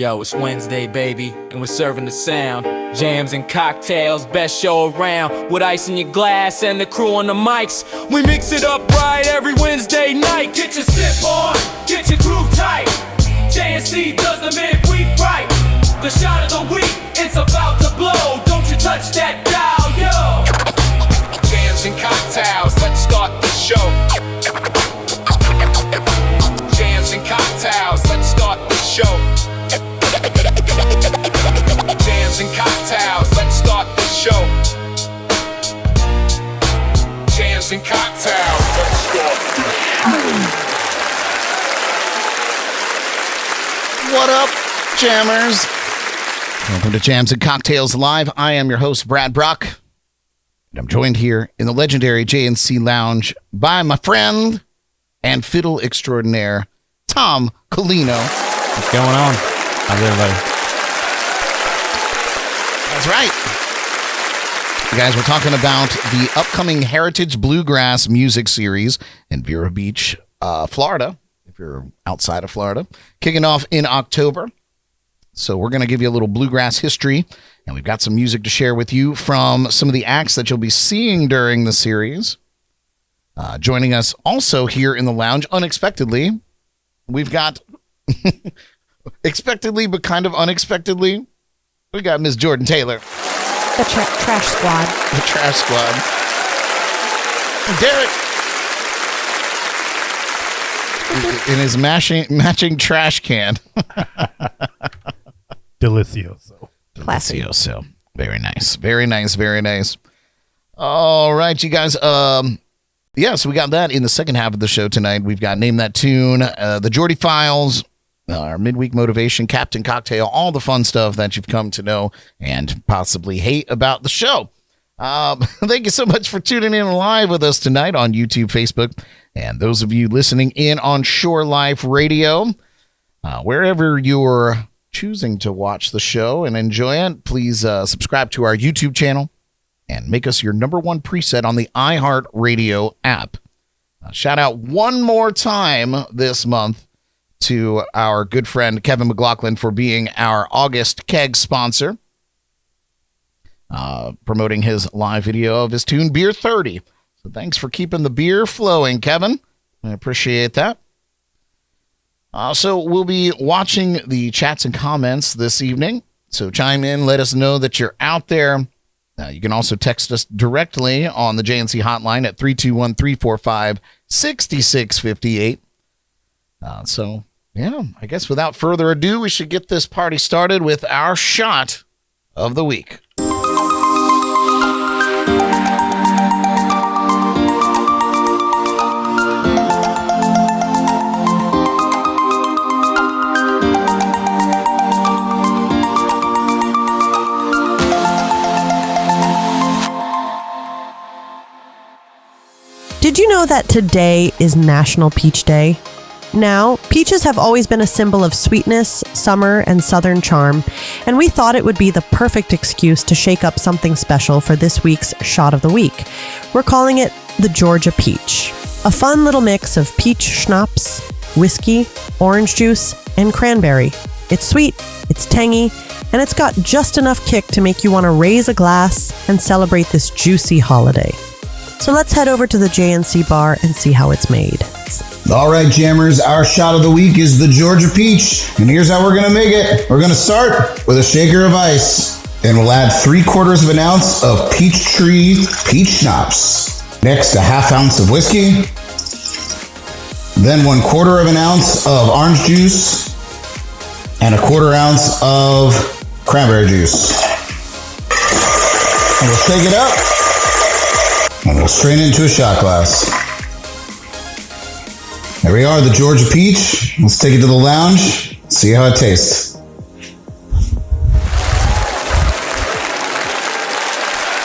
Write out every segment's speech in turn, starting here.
Yo, it's Wednesday, baby, and we're serving the sound. Jams and cocktails, best show around. With ice in your glass and the crew on the mics. We mix it up right every Wednesday night. Get your sip on, get your groove tight. JNC does the midweek right. The shot of the week, it's about to blow. Don't you touch that dial, yo. Jams and cocktails, let's start the show. Jams and cocktails, let's start the show. Jams and cocktails, let's start the show. Jams and cocktails, let's start the show. What up, jammers? Welcome to Jams and Cocktails Live. I am your host, Brad Brock. And I'm joined here in the legendary JNC Lounge by my friend and fiddle extraordinaire, Tom Callino. What's going on? How's everybody? That's right. You guys, we're talking about the upcoming Heritage Bluegrass Music Series in Vero Beach, Florida, if you're outside of Florida, kicking off in October. So we're going to give you a little bluegrass history, and we've got some music to share with you from some of the acts that you'll be seeing during the series. Joining us also here in the lounge, unexpectedly, we've got, expectedly but kind of unexpectedly, we got Miss Jordyn Taylor. The trash squad. The trash squad. Derek. In his matching trash can. Delicioso. Classy. Delicioso. Very nice. Very nice. Very nice. All right, you guys. Yeah, so we got that in the second half of the show tonight. We've got Name That Tune, the Jordy Files, our Midweek Motivation, Captain Cocktail, all the fun stuff that you've come to know and possibly hate about the show. Thank you so much for tuning in live with us tonight on YouTube, Facebook, and those of you listening in on Shore Life Radio. Wherever you're choosing to watch the show and enjoy it, please subscribe to our YouTube channel and make us your number one preset on the iHeartRadio app. Shout out one more time this month to our good friend Kevin McLaughlin for being our August keg sponsor, promoting his live video of his tune Beer 30. So thanks for keeping the beer flowing, Kevin. I appreciate that. So we'll be watching the chats and comments this evening. So chime in, let us know that you're out there. You can also text us directly on the JNC hotline at 321-345-6658. So, yeah, I guess without further ado, we should get this party started with our shot of the week. Did you know that today is National Peach Day? Now, peaches have always been a symbol of sweetness, summer, and southern charm, and we thought it would be the perfect excuse to shake up something special for this week's Shot of the Week. We're calling it the Georgia Peach, a fun little mix of peach schnapps, whiskey, orange juice, and cranberry. It's sweet, it's tangy, and it's got just enough kick to make you want to raise a glass and celebrate this juicy holiday. So let's head over to the JNC bar and see how it's made. All right, jammers, our shot of the week is the Georgia Peach, and here's how we're going to make it. We're going to start with a shaker of ice, and we'll add 3/4 of an ounce of Peachtree peach schnapps. Next, a half ounce of whiskey, then 1/4 of an ounce of orange juice, and 1/4 ounce of cranberry juice. And we'll shake it up. And we'll strain it into a shot glass. There we are, the Georgia Peach. Let's take it to the lounge, see how it tastes.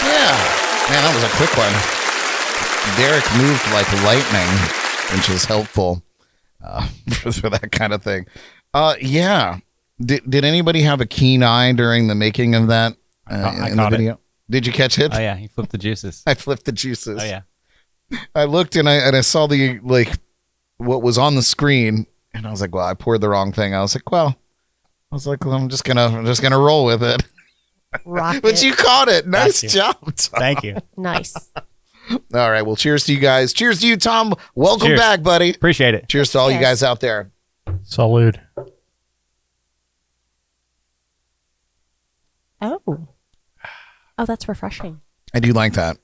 Yeah, man, that was a quick one. Derek moved like lightning, which is helpful for that kind of thing. Yeah. Did anybody have a keen eye during the making of that in the video? Did you catch it? Oh, yeah. He flipped the juices. I flipped the juices. Oh, yeah. I looked and I saw the, like, what was on the screen, and I was like, well, I poured the wrong thing. I was like, well, was like, I'm just gonna roll with it. Rock But it. you caught it. Nice you. job, Tom. Thank you. Nice. All right. Well, cheers to you guys. Cheers to you, Tom. Welcome Cheers. back, buddy. Appreciate it. Cheers to all you Cheers. guys out there. Salud. Oh, that's refreshing. I do like that.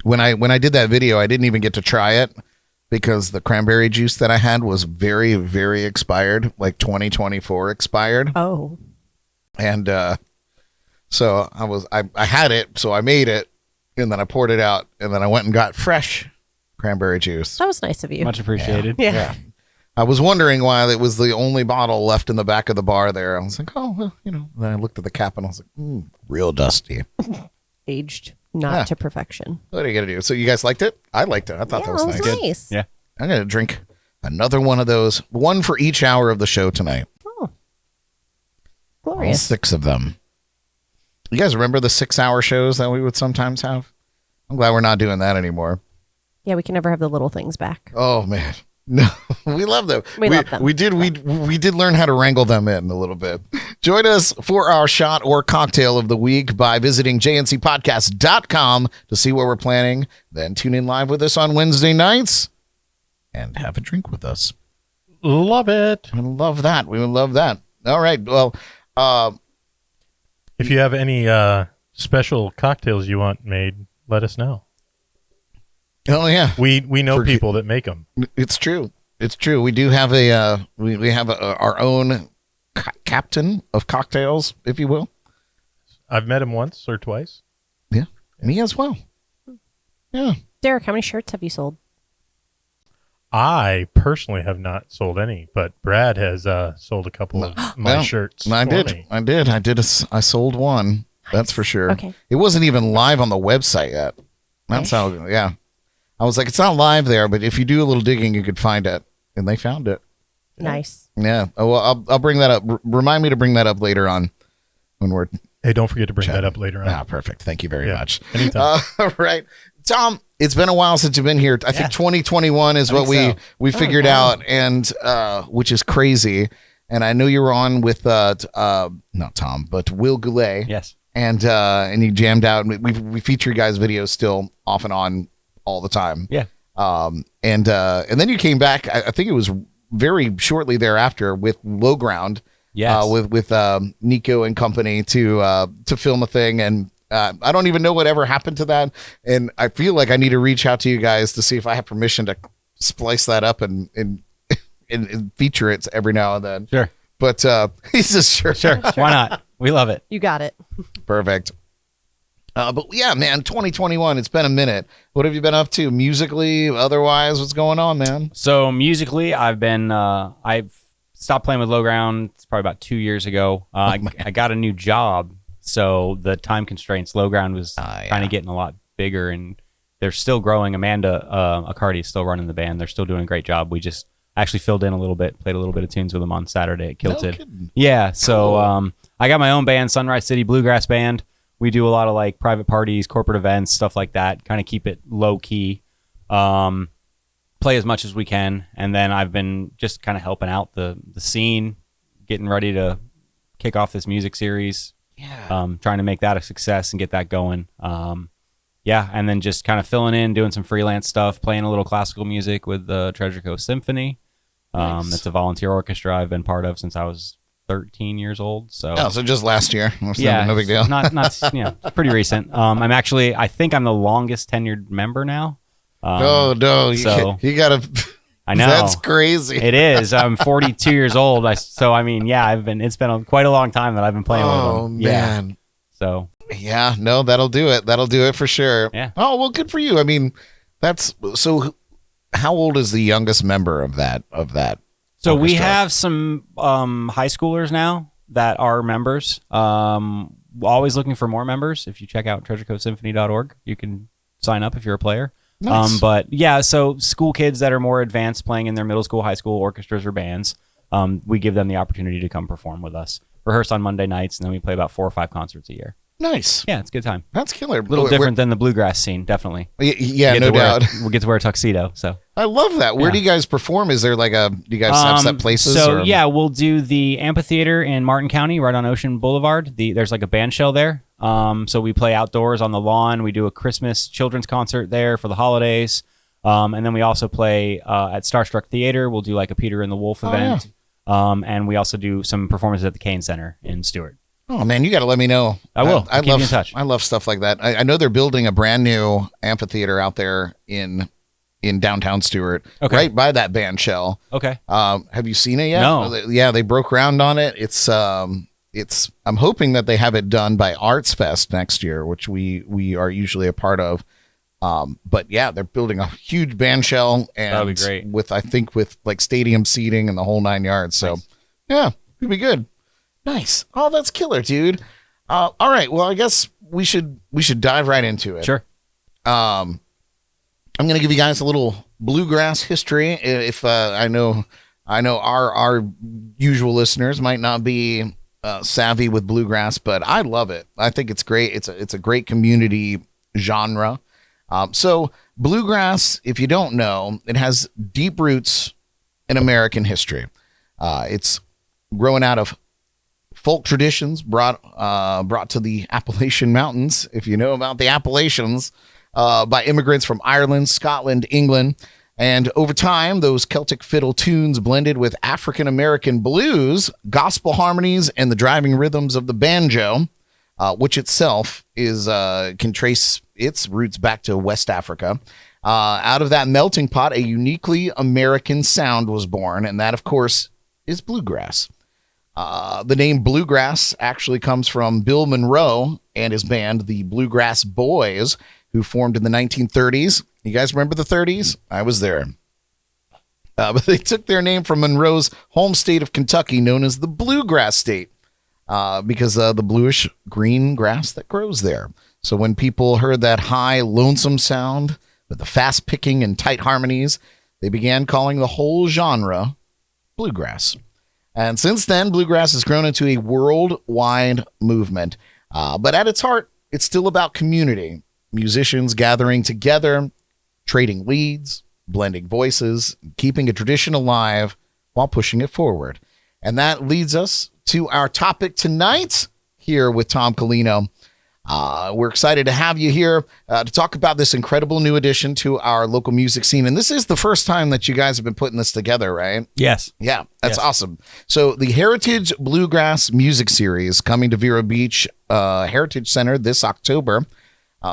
When I did that video, I didn't even get to try it because the cranberry juice that I had was very, very expired, like 2024 expired. Oh, And so I had it, so I made it, and then I poured it out, and then I went and got fresh cranberry juice. that was nice of you. Much appreciated. Yeah. I was wondering why it was the only bottle left in the back of the bar there. I was like, oh, well, you know. Then I looked at the cap and I was like, real dusty. Aged not Yeah. to perfection. What are you going to do? So you guys liked it? I liked it. I thought that was nice. nice. Yeah. I'm going to drink another one of those, one for each hour of the show tonight. Oh, All glorious. 6 of them. You guys remember the 6-hour shows that we would sometimes have? I'm glad we're not doing that anymore. Yeah, we can never have the little things back. Oh, man. No, we love them. We love them. We did learn how to wrangle them in a little bit. Join us for our shot or cocktail of the week by visiting jncpodcast.com to see what we're planning. Then tune in live with us on Wednesday nights and have a drink with us. Love it. We love that. We would love that. All right. Well, If you have any special cocktails you want made, let us know. oh yeah, We know For- people that make them. it's true. It's true. We do have we have our own captain of cocktails, if you will. I've met him once or twice. Yeah, me as well. Yeah. Derek, how many shirts have you sold? I personally have not sold any, but Brad has sold a couple of my Well, shirts. I for did. me. I sold one. That's for sure. Okay. It wasn't even live on the website yet. That's how. Yeah. I was like, it's not live there, but if you do a little digging, you could find it, and they found it. Nice. Yeah. Oh, well, I'll bring that up. Remind me to bring that up later on when we're. Hey, don't forget to bring that up later on. Ah, perfect. Thank you very Yeah, much. anytime. All right, Tom. It's been a while since you've been here. I think 2021 is what think so. we figured out, and which is crazy. And I know you were on with not Tom, but Will Goulet. Yes. And you jammed out. We feature you guys' videos still off and on all the time. Yeah. And then you came back. I think it was very shortly thereafter with Low Ground. Yes. With Nico and company to film a thing, and I don't even know whatever happened to that. And I feel like I need to reach out to you guys to see if I have permission to splice that up and feature it every now and then. Sure. But he says sure. Sure. Why not? We love it. You got it. Perfect. But yeah, man, 2021, it's been a minute. What have you been up to musically, otherwise? What's going on, man? So musically, I've stopped playing with Low Ground. It's probably about 2 years ago. I got a new job, so the time constraints, Low Ground was kind of getting a lot bigger, and they're still growing. Amanda Accardi is still running the band. They're still doing a great job. We just actually filled in a little bit, played a little bit of tunes with them on Saturday at Kilted. kidding. Yeah, so I got my own band, Sunrise City Bluegrass Band. We do a lot of like private parties, corporate events, stuff like that. Kind of keep it low key. Play as much as we can, and then I've been just kind of helping out the scene, getting ready to kick off this music series. Yeah. Trying to make that a success and get that going. Yeah, and then just kind of filling in, doing some freelance stuff, playing a little classical music with the Treasure Coast Symphony. Nice. That's a volunteer orchestra I've been part of since I was 13 years old. So Oh, so just last year. yeah, No big deal. Not pretty recent. I think I'm the longest tenured member now. No, you gotta. I know. That's crazy. It is. I'm 42 years old. It's been quite a long time that I've been playing with Oh them. Yeah. man. So Yeah, no, that'll do it. That'll do it for sure. Yeah. Oh well, good for you. I mean, that's so. How old is the youngest member of that? we orchestra? have some high schoolers now that are members. Always looking for more members. If you check out treasurecoastsymphony.org, you can sign up if you're a player. Nice. But yeah, so school kids that are more advanced playing in their middle school, high school orchestras or bands, we give them the opportunity to come perform with us. Rehearse on Monday nights, and then we play about 4 or 5 concerts a year. Nice. Yeah, it's a good time. That's killer. A little different than the bluegrass scene, definitely. Yeah, no doubt. We'll get to wear a tuxedo. So I love that. Where do you guys perform? Is there like do you guys have set places? So or? yeah, we'll do the amphitheater in Martin County, right on Ocean Boulevard. There's like a band shell there. So we play outdoors on the lawn. We do a Christmas children's concert there for the holidays. And then we also play at Starstruck Theater. We'll do like a Peter and the Wolf event. Yeah. And we also do some performances at the Kane Center in Stewart. Oh man, you got to let me know. I will. I'll keep you in touch. I love stuff like that. I know they're building a brand new amphitheater out there in downtown Stewart, right by that band shell. Okay. Have you seen it yet? No. Yeah, they broke ground on it. It's I'm hoping that they have it done by Arts Fest next year, which we are usually a part of. But yeah, they're building a huge band shell, and that'd be great. with like stadium seating and the whole 9 yards. So nice. Yeah, it'd be good. Nice. Oh, that's killer, dude. All right. Well, I guess we should dive right into it. Sure. I'm going to give you guys a little bluegrass history. If I know our usual listeners might not be savvy with bluegrass, but I love it. I think it's great. It's a great community genre. So bluegrass, if you don't know, it has deep roots in American history. It's growing out of folk traditions brought to the Appalachian Mountains, if you know about the Appalachians, by immigrants from Ireland, Scotland, England. And over time, those Celtic fiddle tunes blended with African-American blues, gospel harmonies, and the driving rhythms of the banjo, which itself can trace its roots back to West Africa. Out of that melting pot, a uniquely American sound was born, and that, of course, is bluegrass. The name bluegrass actually comes from Bill Monroe and his band, the Bluegrass Boys, who formed in the 1930s. You guys remember the 30s? I was there. But they took their name from Monroe's home state of Kentucky, known as the Bluegrass State, because of the bluish green grass that grows there. So when people heard that high, lonesome sound with the fast picking and tight harmonies, they began calling the whole genre bluegrass. And since then, bluegrass has grown into a worldwide movement. But at its heart, it's still about community. Musicians gathering together, trading leads, blending voices, keeping a tradition alive while pushing it forward. And that leads us to our topic tonight here with Tom Callino. We're excited to have you here to talk about this incredible new addition to our local music scene. And this is the first time that you guys have been putting this together, right? Yes. Yeah, that's awesome. So the Heritage Bluegrass Music Series coming to Vero Beach Heritage Center this October.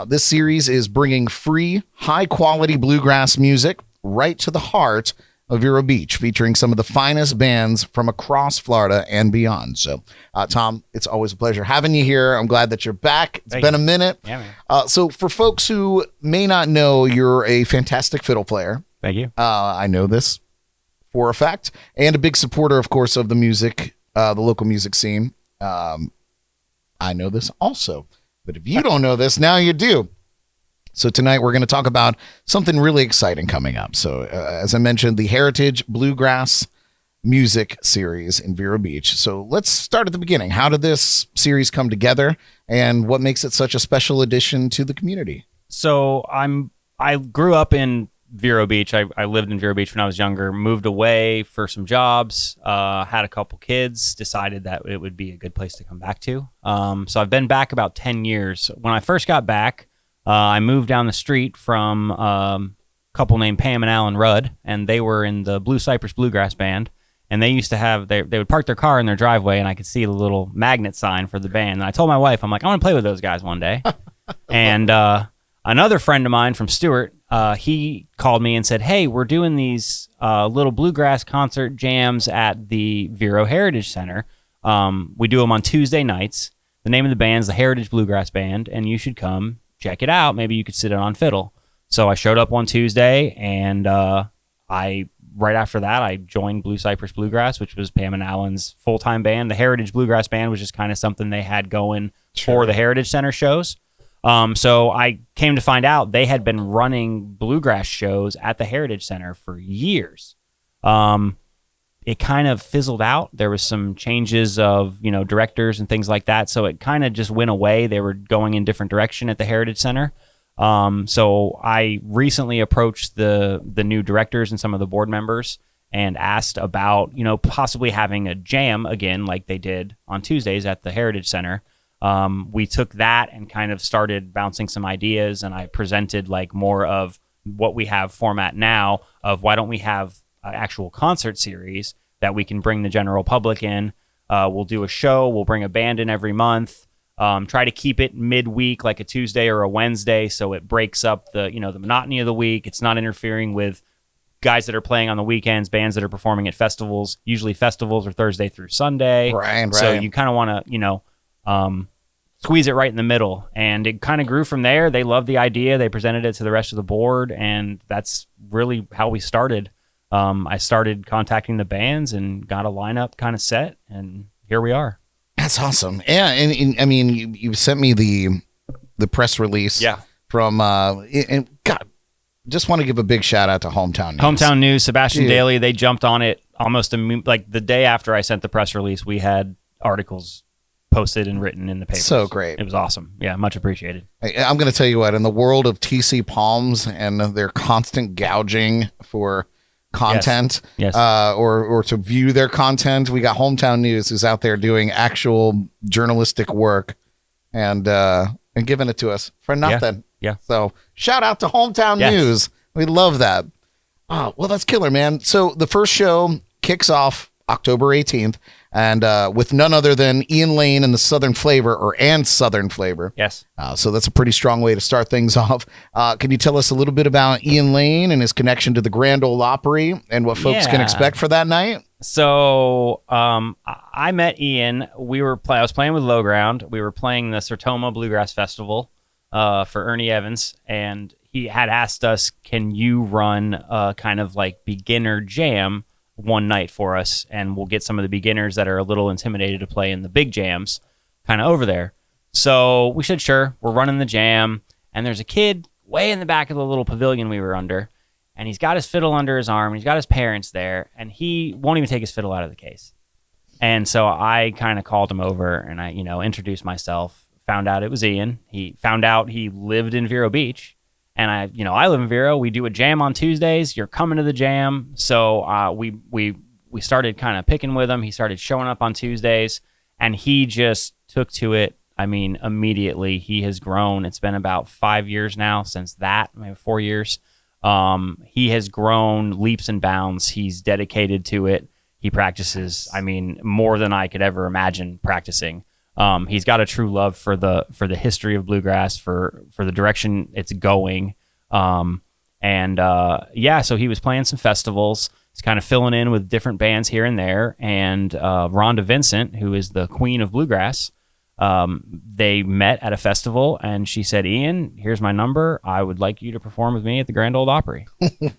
This series is bringing free, high-quality bluegrass music right to the heart of Vero Beach, featuring some of the finest bands from across Florida and beyond. So, Tom, it's always a pleasure having you here. I'm glad that you're back. It's been a minute. Yeah, man. So for folks who may not know, you're a fantastic fiddle player. Thank you. I know this for a fact, and a big supporter, of course, of the music, the local music scene. I know this also. But if you don't know this, now you do. So tonight we're going to talk about something really exciting coming up. So as I mentioned, the Heritage Bluegrass Music Series in Vero Beach. So let's start at the beginning. How did this series come together, and what makes it such a special addition to the community? So I grew up in Vero Beach. I lived in Vero Beach when I was younger, moved away for some jobs, had a couple kids, decided that it would be a good place to come back to. So I've been back about 10 years. When I first got back, I moved down the street from a couple named Pam and Alan Rudd, and they were in the Blue Cypress Bluegrass Band. And they used to have, they would park their car in their driveway, and I could see the little magnet sign for the band. And I told my wife, I'm like, I want to play with those guys one day. And another friend of mine from Stewart, he called me and said, hey, we're doing these little bluegrass concert jams at the Vero Heritage Center. We do them on Tuesday nights. The name of the band is the Heritage Bluegrass Band, and you should come check it out. Maybe you could sit in on fiddle. So I showed up one Tuesday, and right after that, I joined Blue Cypress Bluegrass, which was Pam and Alan's full-time band. The Heritage Bluegrass Band was just kind of something they had going for the Heritage Center shows. So I came to find out they had been running bluegrass shows at the Heritage Center for years. it kind of fizzled out. There was some changes of, directors and things like that. So it kind of just went away. They were going in different direction at the Heritage Center. So I recently approached the new directors and some of the board members and asked about, possibly having a jam again, like they did on Tuesdays at the Heritage Center. We took that and kind of started bouncing some ideas, and I presented like more of what we have format now of why don't we have an actual concert series that we can bring the general public in. We'll do a show. We'll bring a band in every month. Try to keep it midweek, like a Tuesday or a Wednesday, so it breaks up the monotony of the week. It's not interfering with guys that are playing on the weekends, bands that are performing at festivals. Usually festivals are Thursday through Sunday. Right. So you kind of want to, squeeze it right in the middle. And it kind of grew from there. They loved the idea. They presented it to the rest of the board, and that's really how we started. I started contacting the bands and got a lineup kind of set, and here we are. That's awesome. Yeah, and I mean, you sent me the press release. Yeah. From and God, just want to give a big shout out to Hometown News. Hometown News, Sebastian Dude. Daly, they jumped on it almost like the day after I sent the press release. We had articles posted and written in the paper. So great. It was awesome. Yeah, much appreciated. I'm going to tell you what, in the world of TC Palms and their constant gouging for content, Yes. or to view their content, we got Hometown News who's out there doing actual journalistic work and giving it to us for nothing. Yeah. So shout out to Hometown Yes. News. We love that. Oh, well, that's killer, man. So the first show kicks off October 18th, and with none other than Ian Lane and the Southern Flavor, and Southern Flavor. Yes. So that's a pretty strong way to start things off. Can you tell us a little bit about Ian Lane and his connection to the Grand Ole Opry and what folks can Yeah. expect for that night? So I met Ian. I was playing with Low Ground. We were playing the Sertoma Bluegrass Festival for Ernie Evans, and he had asked us, can you run a kind of like beginner jam one night for us, and we'll get some of the beginners that are a little intimidated to play in the big jams kind of over there. So we said, sure. We're running the jam, and there's a kid way in the back of the little pavilion we were under, and he's got his fiddle under his arm, and he's got his parents there, and he won't even take his fiddle out of the case. And so I kind of called him over, and I, introduced myself, found out it was Ian. He found out he lived in Vero Beach. And I live in Vero. We do a jam on Tuesdays. You're coming to the jam. So we started kind of picking with him. He started showing up on Tuesdays, and he just took to it. I mean, immediately. He has grown. It's been about 5 years now since that, maybe 4 years. He has grown leaps and bounds. He's dedicated to it. He practices, more than I could ever imagine practicing. He's got a true love for the history of bluegrass, for the direction it's going. So he was playing some festivals. He's kind of filling in with different bands here and there. And Rhonda Vincent, who is the queen of bluegrass, they met at a festival, and she said, Ian, here's my number. I would like you to perform with me at the Grand Ole Opry.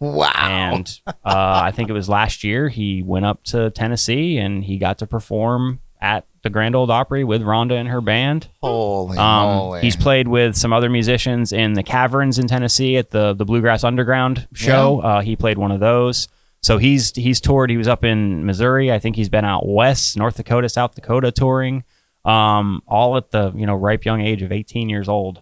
Wow. And I think it was last year he went up to Tennessee, and he got to perform at the Grand Ole Opry with Rhonda and her band. Holy moly. He's played with some other musicians in the Caverns in Tennessee at the Bluegrass Underground show. Yeah. He played one of those. So he's toured. He was up in Missouri. I think he's been out west, North Dakota, South Dakota touring, all at the ripe young age of 18 years old.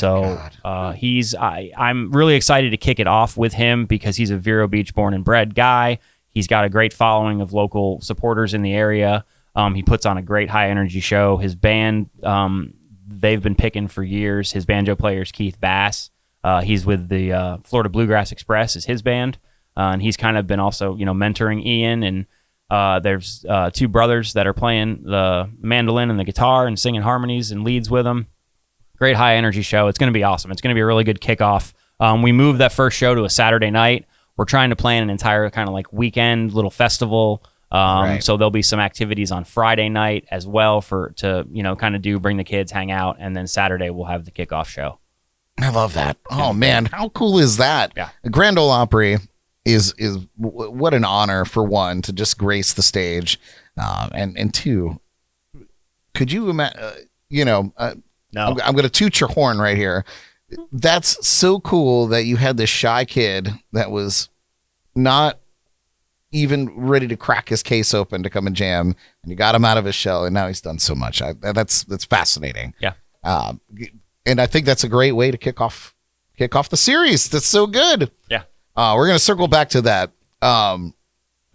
I'm really excited to kick it off with him because he's a Vero Beach born and bred guy. He's got a great following of local supporters in the area. He puts on a great high energy show. His band, they've been picking for years. His banjo player is Keith Bass. He's with the Florida Bluegrass Express is his band. And he's kind of been also, mentoring Ian. And there's two brothers that are playing the mandolin and the guitar and singing harmonies and leads with him. Great high energy show. It's going to be awesome. It's going to be a really good kickoff. We moved that first show to a Saturday night. We're trying to plan an entire kind of like weekend little festival. Right. So there'll be some activities on Friday night as well to kind of bring the kids, hang out, and then Saturday we'll have the kickoff show. I love that. Oh man, how cool is that? Yeah. The Grand Ole Opry is what an honor, for one, to just grace the stage, and two, could you imagine? No. I'm going to toot your horn right here. That's so cool that you had this shy kid that was not even ready to crack his case open to come and jam, and you got him out of his shell, and now he's done so much. That's fascinating. Yeah. And I think that's a great way to kick off the series. That's so good. Yeah. We're gonna circle back to that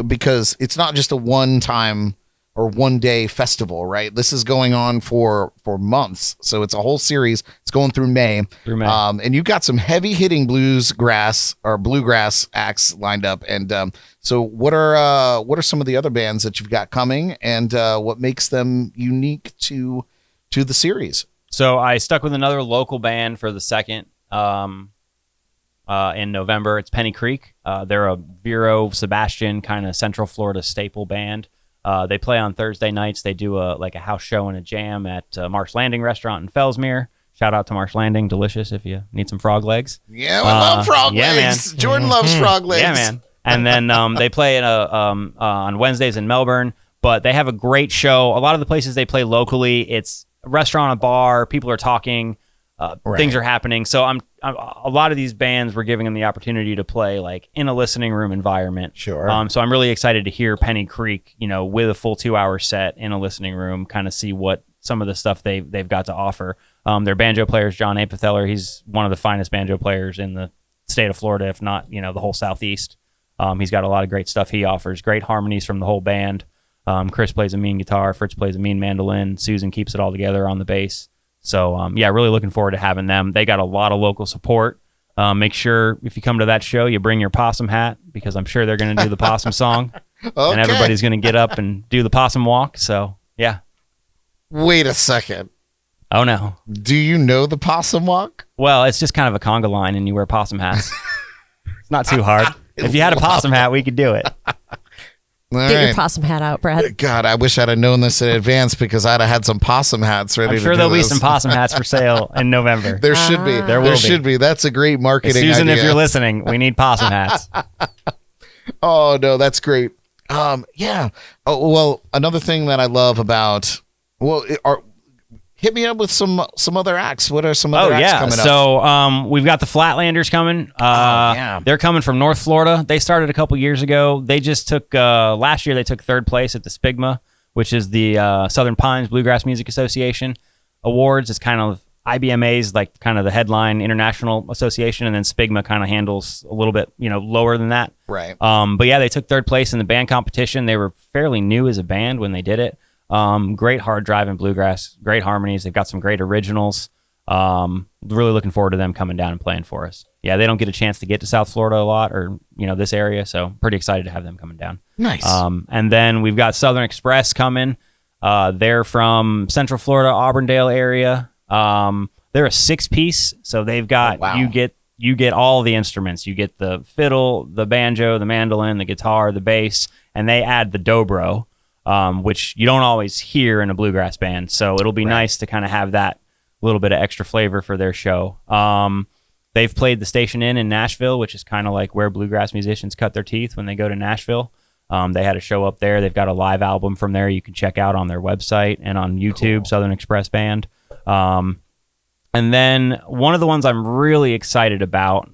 because it's not just a one-time or one-day festival, right? This is going on for months, so it's a whole series. It's going through May. And you've got some heavy-hitting bluegrass acts lined up. And so, what are some of the other bands that you've got coming, and what makes them unique to the series? So I stuck with another local band for the second in November. It's Penny Creek. They're a Vero Sebastian kind of Central Florida staple band. They play on Thursday nights. They do a house show and a jam at Marsh Landing Restaurant in Fellsmere. Shout out to Marsh Landing, delicious if you need some frog legs. Yeah, we love frog legs. Man. Jordyn loves frog legs. Yeah, man. And then they play on Wednesdays in Melbourne. But they have a great show. A lot of the places they play locally, it's a restaurant, a bar. People are talking. Things are happening. So a lot of these bands, we're giving them the opportunity to play like in a listening room environment. Sure. So I'm really excited to hear Penny Creek, with a full 2-hour set in a listening room, kind of see what some of the stuff they've got to offer. Their banjo player is John Apetheller. He's one of the finest banjo players in the state of Florida, if not, the whole Southeast. He's got a lot of great stuff he offers. Great harmonies from the whole band. Chris plays a mean guitar. Fritz plays a mean mandolin. Susan keeps it all together on the bass. So, really looking forward to having them. They got a lot of local support. Make sure if you come to that show, you bring your possum hat, because I'm sure they're going to do the possum song. Okay. And everybody's going to get up and do the possum walk. So, yeah. Wait a second. Oh, no. Do you know the possum walk? Well, it's just kind of a conga line, and you wear possum hats. It's not too hard. If you had a possum hat, we could do it. Get your possum hat out, Brad. God, I wish I'd have known this in advance, because I'd have had some possum hats ready. I'm sure there'll be some possum hats for sale in November. There should be. There should be. That's a great marketing Susan, idea. if you're listening, we need possum hats. Oh, no, that's great. Yeah. Oh, well, another thing that I love about, hit me up with some other acts. What are some other acts coming up? So we've got the Flatlanders coming. They're coming from North Florida. They started a couple years ago. They just took, last year they took third place at the SPIGMA, which is the Southern Pines Bluegrass Music Association Awards. It's kind of IBMA's like kind of the headline international association, and then SPIGMA kind of handles a little bit, lower than that. Right. But yeah, they took third place in the band competition. They were fairly new as a band when they did it. Great hard driving bluegrass, great harmonies. They've got some great originals. Really looking forward to them coming down and playing for us. Yeah, they don't get a chance to get to South Florida a lot, or this area, so pretty excited to have them coming down. Nice. And then we've got Southern Express coming. They're from Central Florida, Auburndale area. They're a 6-piece, so they've got you get all the instruments. You get the fiddle, the banjo, the mandolin, the guitar, the bass, and they add the dobro. Which you don't always hear in a bluegrass band. So it'll be nice to kind of have that little bit of extra flavor for their show. They've played the Station Inn in Nashville, which is kind of like where bluegrass musicians cut their teeth when they go to Nashville. They had a show up there. They've got a live album from there you can check out on their website and on YouTube, cool. Southern Express Band. And then one of the ones I'm really excited about,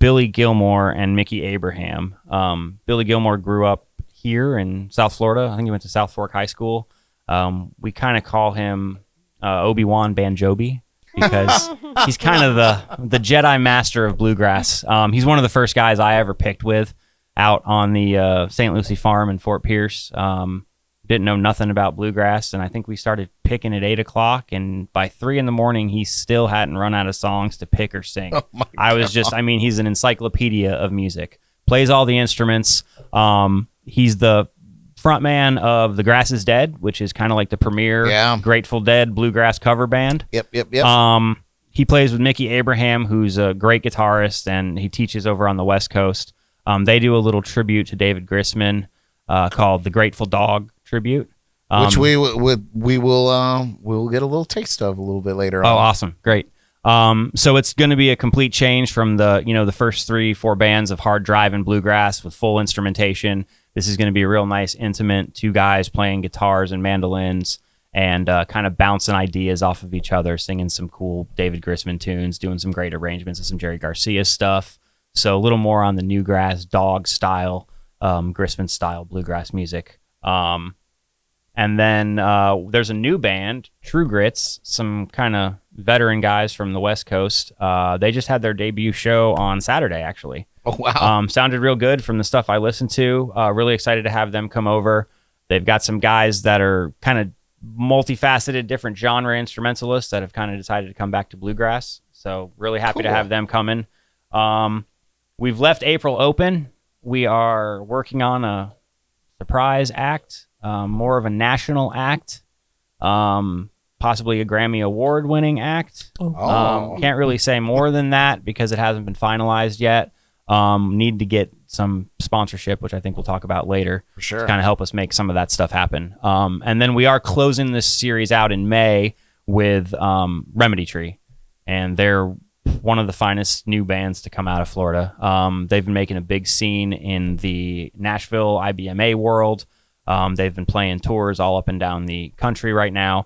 Billy Gilmore and Mickey Abraham. Billy Gilmore grew up here in South Florida. I think he went to South Fork High School. We kind of call him Obi-Wan Banjobi, because he's kind of the Jedi master of bluegrass. He's one of the first guys I ever picked with out on the St. Lucie farm in Fort Pierce. Didn't know nothing about bluegrass, and I think we started picking at 8 o'clock, and by 3 a.m, he still hadn't run out of songs to pick or sing. I was just, he's an encyclopedia of music. Plays all the instruments. He's the front man of The Grass is Dead, which is kind of like the premier Grateful Dead bluegrass cover band. Yep. He plays with Mickey Abraham, who's a great guitarist, and he teaches over on the West Coast. They do a little tribute to David Grisman called the Grateful Dog Tribute. Which we will get a little taste of a little bit later on. Oh, awesome. Great. So it's going to be a complete change from the first 3-4 bands of hard drive and bluegrass with full instrumentation. This is going to be a real nice, intimate 2 guys playing guitars and mandolins and kind of bouncing ideas off of each other, singing some cool David Grisman tunes, doing some great arrangements of some Jerry Garcia stuff. So a little more on the Newgrass Dawgs style. Grisman style bluegrass music. And then there's a new band, True Grits, some kind of veteran guys from the West Coast. They just had their debut show on Saturday, actually. Oh, wow. Sounded real good from the stuff I listened to. Really excited to have them come over. They've got some guys that are kind of multifaceted, different genre instrumentalists that have kind of decided to come back to bluegrass. So really happy to have them coming. We've left April open. We are working on a surprise act, more of a national act, possibly a Grammy Award winning act. Can't really say more than that because it hasn't been finalized yet. Need to get some sponsorship, which I think we'll talk about later, For sure. to kind of help us make some of that stuff happen. And then we are closing this series out in May with Remedy Tree, and they're one of the finest new bands to come out of Florida. They've been making a big scene in the Nashville IBMA world. They've been playing tours all up and down the country right now.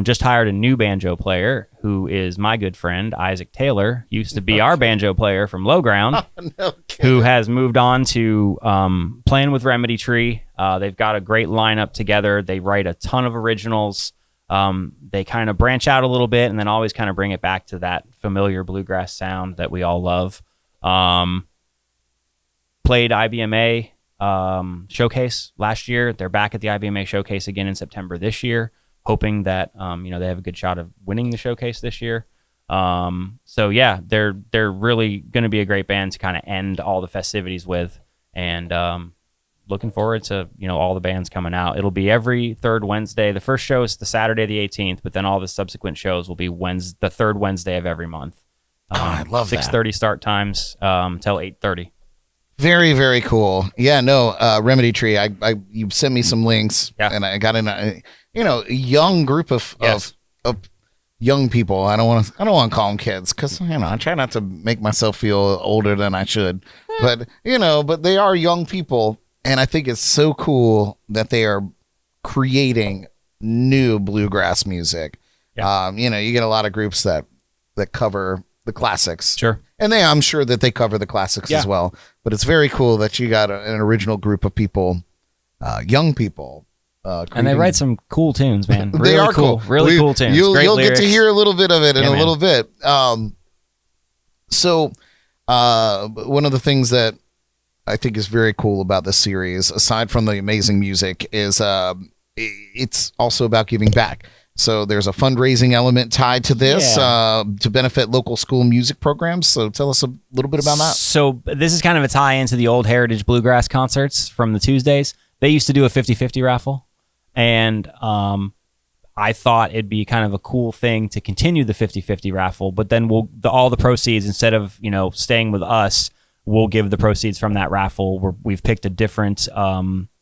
Just hired a new banjo player who is my good friend, Isaac Taylor, used to be our banjo player from Low Ground, who has moved on to playing with Remedy Tree. They've got a great lineup together. They write a ton of originals. They kind of branch out a little bit and then always kind of bring it back to that familiar bluegrass sound that we all love. Played IBMA showcase last year. They're back at the IBMA showcase again in September this year, hoping that they have a good shot of winning the showcase this year. So yeah, they're really going to be a great band to kind of end all the festivities with, and looking forward to all the bands coming out. It'll be every third Wednesday. The first show is the Saturday the 18th, but then all the subsequent shows will be the third Wednesday of every month. I love that. 6:30 start times till 8:30. Very, very cool. Yeah, no, Remedy Tree. You sent me some links, and I got in a young group of young people. I don't want to call them kids because I try not to make myself feel older than I should. But but they are young people, and I think it's so cool that they are creating new bluegrass music. Yeah. You get a lot of groups that cover the classics. Sure. And I'm sure that they cover the classics as well. But it's very cool that you got an original group of people, young people. And they write some cool tunes, man. They Really are cool. Really cool tunes. You'll Great get to hear a little bit of it in a little bit. So one of the things that I think is very cool about this series, aside from the amazing music, is it's also about giving back. So there's a fundraising element tied to this to benefit local school music programs. So tell us a little bit about that. So this is kind of a tie into the old Heritage Bluegrass concerts from the Tuesdays. They used to do a 50-50 raffle, and I thought it'd be kind of a cool thing to continue the 50-50 raffle, but then all the proceeds, instead of staying with us, we'll give the proceeds from that raffle. We've picked a different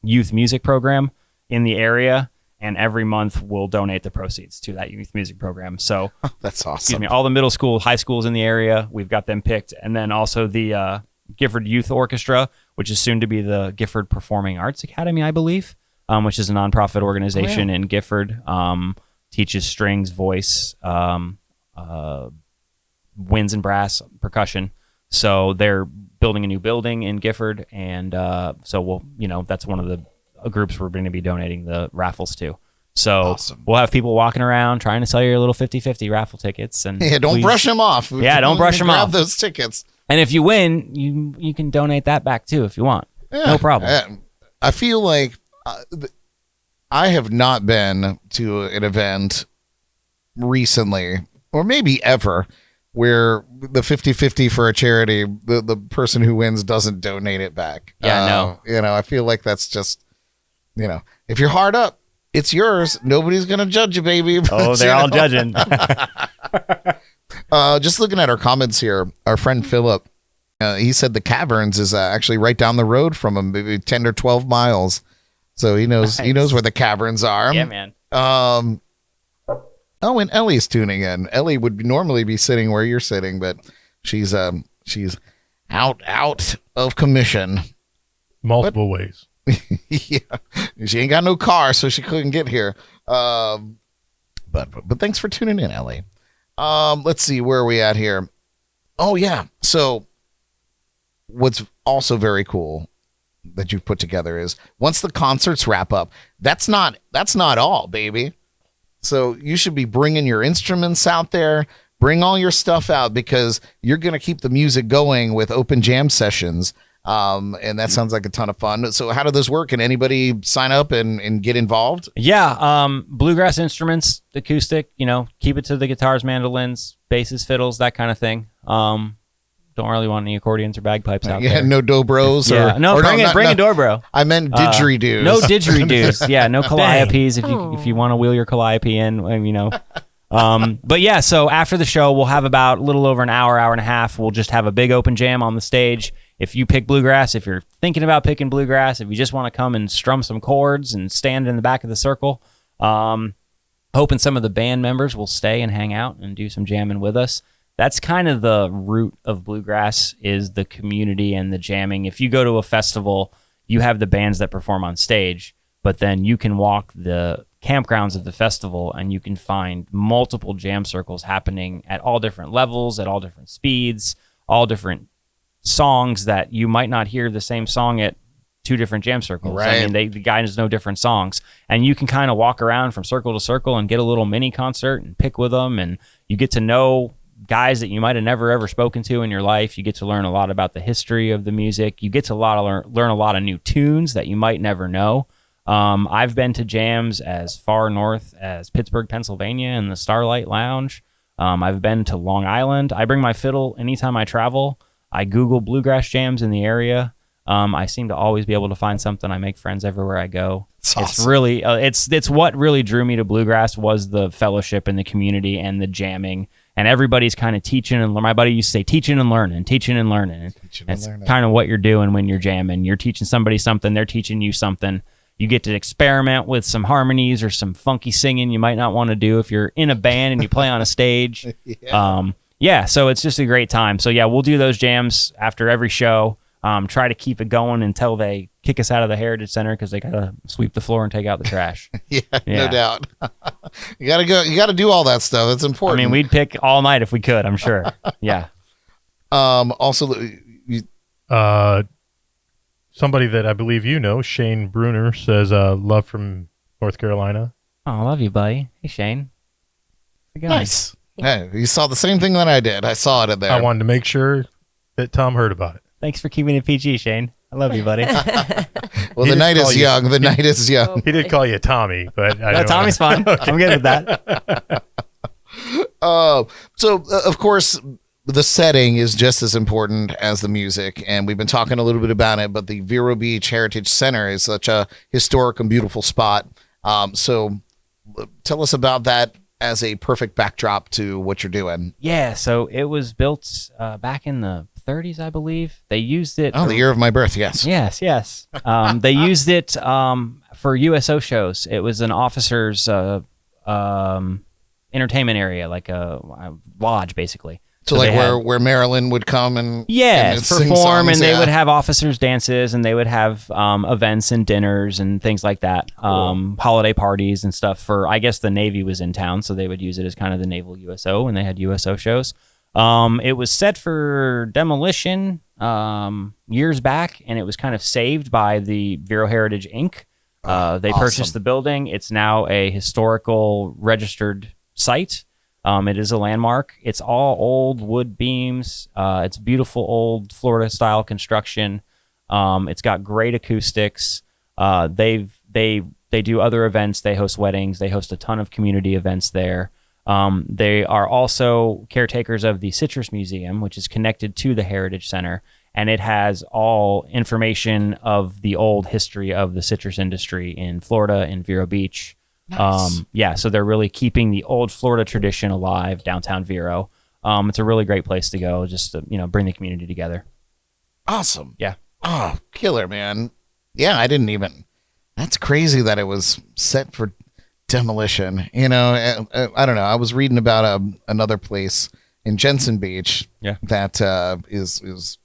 youth music program in the area, and every month we'll donate the proceeds to that youth music program. So that's awesome. Excuse me, all the middle school, high schools in the area, we've got them picked. And then also the Gifford Youth Orchestra, which is soon to be the Gifford Performing Arts Academy, I believe, which is a nonprofit organization in Gifford, teaches strings, voice, winds and brass, percussion. So they're building a new building in Gifford, and so that's one of the groups we're going to be donating the raffles to. So we'll have people walking around trying to sell your little 50-50 raffle tickets, and don't brush them off. Yeah, don't brush them off. Grab those tickets. And if you win, you can donate that back too if you want. Yeah, no problem. I feel like I have not been to an event recently, or maybe ever, where the 50-50 for a charity, the person who wins doesn't donate it back. Yeah, no. I feel like that's just, if you're hard up, it's yours. Nobody's going to judge you, baby. Oh, they're all judging. Just looking at our comments here, our friend Philip, he said the Caverns is actually right down the road from him, maybe 10 or 12 miles. So he knows Nice. he knows where the Caverns are. Yeah, man. Oh, and Ellie's tuning in. Ellie would normally be sitting where you're sitting, but she's out of commission. Multiple ways. Yeah, she ain't got no car, so she couldn't get here. But thanks for tuning in, Ellie. Let's see, where are we at here? Oh yeah. So what's also very cool that you've put together is once the concerts wrap up, that's not all, baby. So you should be bringing your instruments out there, bring all your stuff out, because you're going to keep the music going with open jam sessions. And that sounds like a ton of fun. So how do those work? Can anybody sign up and get involved? Yeah. Bluegrass instruments, acoustic, keep it to the guitars, mandolins, basses, fiddles, that kind of thing. Don't really want any accordions or bagpipes out there. No dobros. Yeah, bring a dobro. I meant didgeridoos. No didgeridoos. Yeah, no calliopes if you want to wheel your calliope in, But yeah, so after the show, we'll have about a little over an hour and a half. We'll just have a big open jam on the stage. If you pick bluegrass, if you're thinking about picking bluegrass, if you just want to come and strum some chords and stand in the back of the circle, hoping some of the band members will stay and hang out and do some jamming with us. That's kind of the root of bluegrass, is the community and the jamming. If you go to a festival, you have the bands that perform on stage, but then you can walk the campgrounds of the festival and you can find multiple jam circles happening at all different levels, at all different speeds, all different songs that you might not hear the same song at two different jam circles. Right. I mean, the guys know different songs, and you can kind of walk around from circle to circle and get a little mini concert and pick with them, and you get to know guys that you might have never ever spoken to in your life. You get to learn a lot about the history of the music. You get to learn a lot of new tunes that you might never know. I've been to jams as far north as Pittsburgh, Pennsylvania in the Starlight Lounge. I've been to Long Island. I bring my fiddle anytime I travel. I Google bluegrass jams in the area. I seem to always be able to find something. I make friends everywhere I go. It's It's awesome. really, it's what really drew me to bluegrass, was the fellowship and the community and the jamming. And everybody's kind of teaching, and my buddy used to say teaching and learning. That's kind of what you're doing when you're jamming. You're teaching somebody something, they're teaching you something. You get to experiment with some harmonies or some funky singing you might not want to do if you're in a band and you play on a stage. So it's just a great time. So yeah, we'll do those jams after every show. Try to keep it going until they kick us out of the Heritage Center, because they gotta sweep the floor and take out the trash. No doubt. You gotta go. You gotta do all that stuff. It's I important. mean, we'd pick all night if we could, I'm sure. Yeah. Also, Somebody that I believe Shane Bruner, says love from North Carolina. Oh, I love you, buddy. Hey, Shane. How's it going? nice. Hey, you saw the same thing that I did. I saw it in there. I wanted to make sure that Tom heard about it. Thanks for keeping it PG, Shane. I love you, buddy. Well, He the did night call is you- young. The night is young. He did call you Tommy, but I No, don't Tommy's fine. I'm good with that. Of course, the setting is just as important as the music, and we've been talking a little bit about it, but the Vero Beach Heritage Center is such a historic and beautiful spot. So tell us about that as a perfect backdrop to what you're doing. Yeah, so it was built back in the 30s, I believe. They used it. Oh, the year of my birth, yes. Yes. They used it for USO shows. It was an officer's entertainment area, like a lodge, basically. So like they had- where Marilyn would come and sing perform, songs, and they yeah. would have officers' dances, and they would have events and dinners and things like that, holiday parties and stuff. For, I guess the Navy was in town, so they would use it as kind of the naval USO when they had USO shows. It was set for demolition years back, and it was kind of saved by the Vero Heritage Inc. They purchased awesome. the building. It's now a historical registered site. It is a landmark. It's all old wood beams. It's beautiful old Florida style construction. It's got great acoustics. They do other events. They host weddings. They host a ton of community events there. They are also caretakers of the Citrus Museum, which is connected to the Heritage Center, and it has all information of the old history of the citrus industry in Florida, in Vero Beach. Nice. So they're really keeping the old Florida tradition alive, downtown Vero. It's a really great place to go, just to, bring the community together. Awesome. Yeah. Oh, killer, man. Yeah, I didn't even. That's crazy that it was set for demolition. I don't know. I was reading about another place in Jensen Beach that is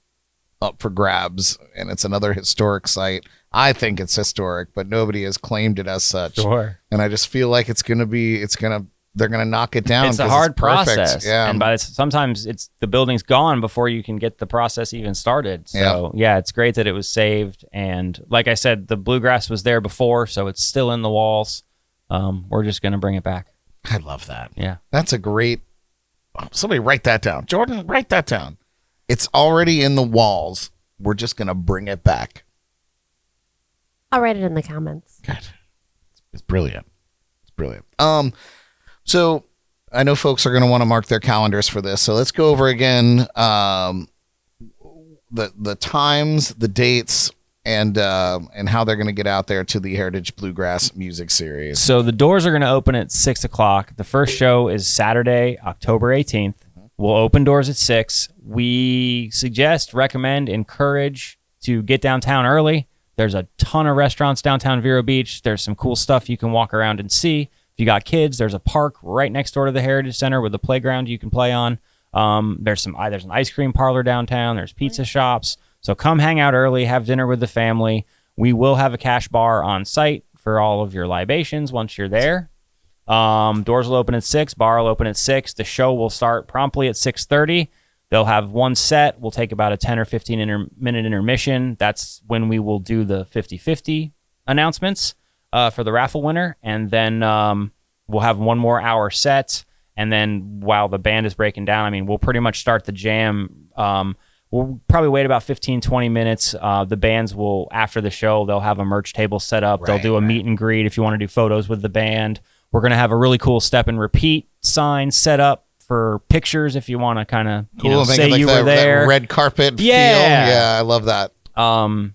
up for grabs, and it's another historic site. I think it's historic, but nobody has claimed it as such. Sure. And I just feel like it's gonna they're gonna knock it down. It's a 'cause hard perfect. process. Yeah. And sometimes it's the building's gone before you can get the process even started. So yeah, it's great that it was saved. And like I said, the bluegrass was there before, so it's still in the walls. We're just gonna bring it back. I love that. Yeah. That's a great. Somebody write that down. Jordyn, write that down. It's already in the walls. We're just gonna bring it back. I'll write it in the comments. Good. It's brilliant. It's brilliant. So I know folks are going to want to mark their calendars for this. So let's go over again the times, the dates, and how they're going to get out there to the Heritage Bluegrass Music Series. So the doors are going to open at 6 o'clock. The first show is Saturday, October 18th. We'll open doors at 6. We recommend, encourage to get downtown early. There's a ton of restaurants downtown Vero Beach. There's some cool stuff you can walk around and see. If you got kids, there's a park right next door to the Heritage Center with a playground you can play on. There's an ice cream parlor downtown. There's pizza shops. So come hang out early, have dinner with the family. We will have a cash bar on site for all of your libations once you're there. Doors will open at 6. Bar will open at 6. The show will start promptly at 6:30. They'll have one set. We'll take about a 10 or 15 minute intermission. That's when we will do the 50-50 announcements for the raffle winner. And then we'll have one more hour set. And then while the band is breaking down, we'll pretty much start the jam. We'll probably wait about 15, 20 minutes. The bands will, after the show, they'll have a merch table set up. They'll do a meet and greet if you want to do photos with the band. We're going to have a really cool step and repeat sign set up for pictures if you want to kind of say you were there. That red carpet feel. Yeah, I love that. And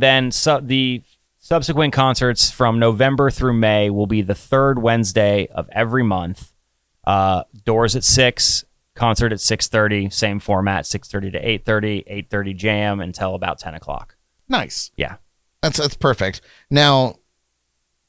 then the subsequent concerts from November through May will be the third Wednesday of every month. Doors at 6, concert at 6:30, same format, 6:30 to 8:30, 8:30 jam until about 10 o'clock. Nice. Yeah. That's perfect. Now,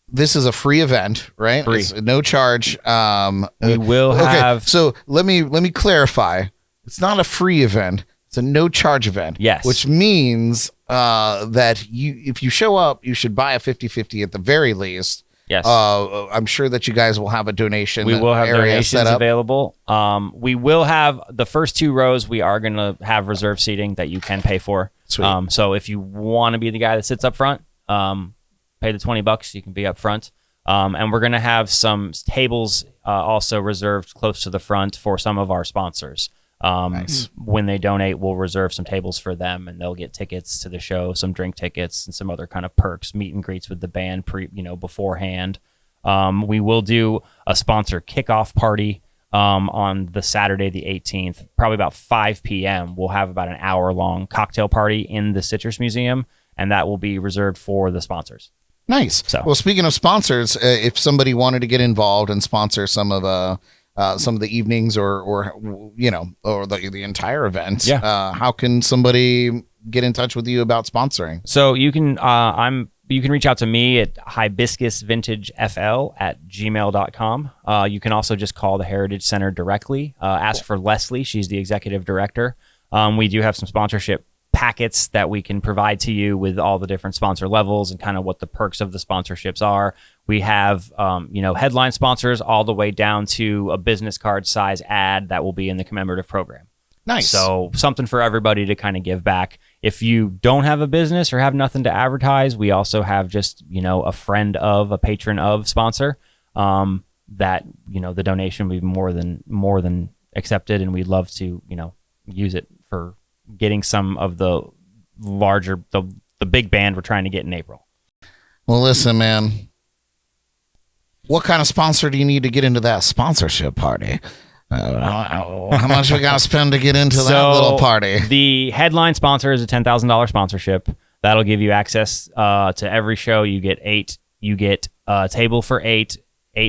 this is a free event, right? Free. It's no charge. We will have. Okay, so let me clarify. It's not a free event. It's a no charge event. Yes. Which means that if you show up, you should buy a 50-50 at the very least. Yes. I'm sure that you guys will have a donation. We will have area donations set up. available. We will have the first 2 rows. We are going to have reserve seating that you can pay for. Sweet. So if you want to be the guy that sits up front, pay the $20. You can be up front. And we're going to have some tables also reserved close to the front for some of our sponsors. Nice. When they donate, we'll reserve some tables for them, and they'll get tickets to the show, some drink tickets, and some other kind of perks, meet and greets with the band beforehand. We will do a sponsor kickoff party on the Saturday, the 18th, probably about 5 p.m. We'll have about an hour-long cocktail party in the Citrus Museum, and that will be reserved for the sponsors. Nice. So. Well, speaking of sponsors, if somebody wanted to get involved and sponsor some of the evenings or the entire event, how can somebody get in touch with you about sponsoring? So you can you can reach out to me at hibiscusvintagefl@gmail.com. You can also just call the Heritage Center directly. Ask for Leslie. She's the executive director. We do have some sponsorship packets that we can provide to you with all the different sponsor levels and kind of what the perks of the sponsorships are. We have, headline sponsors all the way down to a business card size ad that will be in the commemorative program. Nice. So something for everybody to kind of give back. If you don't have a business or have nothing to advertise, we also have just, a friend of, a patron of sponsor that, the donation will be more than accepted. And we'd love to, use it for getting some of the larger, the big band we're trying to get in April. Well, listen, man. What kind of sponsor do you need to get into that sponsorship party? How much we got to spend to get into that little party? The headline sponsor is a $10,000 sponsorship. That'll give you access to every show. You get 8. You get a table for 8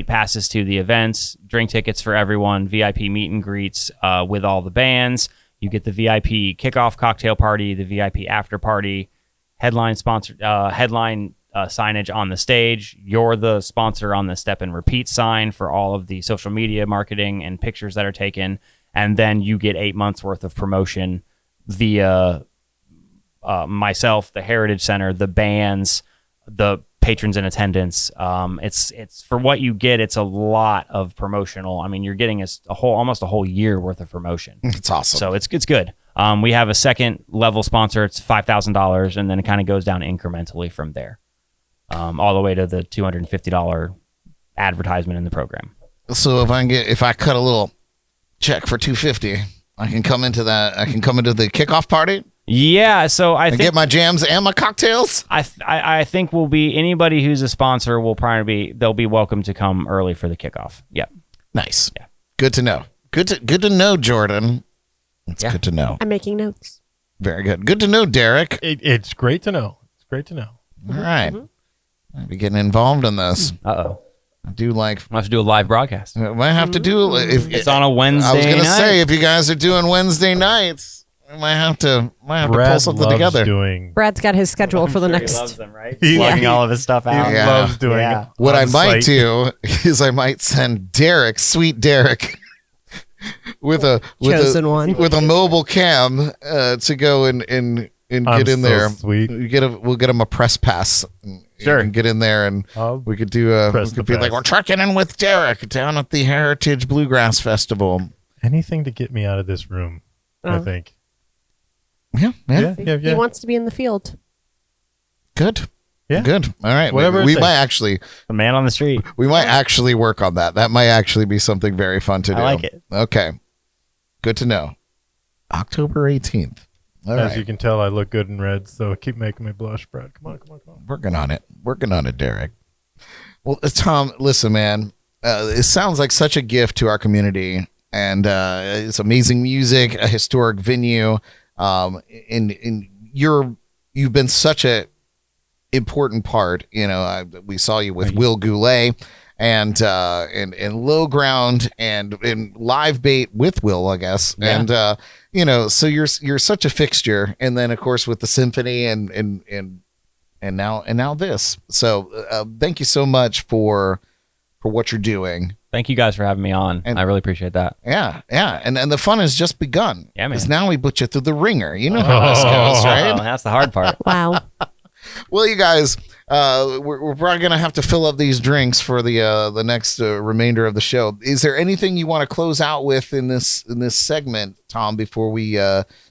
passes to the events, drink tickets for everyone, VIP meet and greets with all the bands. You get the VIP kickoff cocktail party, the VIP after party, headline signage on the stage. You're the sponsor on the step and repeat sign for all of the social media marketing and pictures that are taken. And then you get 8 months worth of promotion via myself, the Heritage Center, the bands, the patrons in attendance. It's for what you get. It's a lot of promotional. I mean, you're getting almost a whole year worth of promotion. It's awesome. So it's good. We have a second level sponsor. It's $5,000, and then it kind of goes down incrementally from there, all the way to the $250 advertisement in the program. So if I cut a little check for $250, I can come into the kickoff party. Yeah, so I think get my jams and my cocktails. I think will be anybody who's a sponsor will probably they'll be welcome to come early for the kickoff. Yep. Nice. Yeah. Good to know. Good to know, Jordyn. It's good to know. I'm making notes. Very good. Good to know, Derek. It's great to know. It's great to know. All right. I'll be getting involved in this. Uh-oh. I do like. I'll have to do a live broadcast. I might have to do if It's on a Wednesday. I was gonna night. say if you guys are doing Wednesday nights, I might have to Brad pull something loves together. Brad's got his schedule for the He next. loves them, right? Yeah. Plugging all of his stuff out. He Yeah. loves doing Yeah. it. What I on might site. do is I might send Derek, sweet Derek, with a Chosen one. with a mobile cam to go and get in so there. sweet. We'll get him a press pass. Sure. And get in there and we could do we press could the be like pass. we're trekking in with Derek down at the Heritage Bluegrass Festival. Anything to get me out of this room, I think. Yeah. He wants to be in the field. Good. Yeah. Good. All right. Whatever We it might takes. The man on the street. actually work on that. That might actually be something very fun to do. I like it. Okay. Good to know. October 18th. All As right. you can tell, I look good in red, so keep making me blush, Brad. Come on. Working on it, Derek. Well, Tom, listen, man. It sounds like such a gift to our community, and it's amazing music, a historic venue. And you've been such a important part. You know, we saw you with Will Goulet and Low Ground and Live Bait with Will, I guess. Yeah. And so you're such a fixture. And then of course with the symphony and now this. So thank you so much for what you're doing. Thank you guys for having me on. And- I really appreciate that. Yeah. And the fun has just begun. Yeah, man. Because now we put you through the ringer. You know how this goes, right? Oh, that's the hard part. Wow. Well, you guys, we're probably gonna have to fill up these drinks for the next remainder of the show. Is there anything you want to close out with in this segment, Tom, before we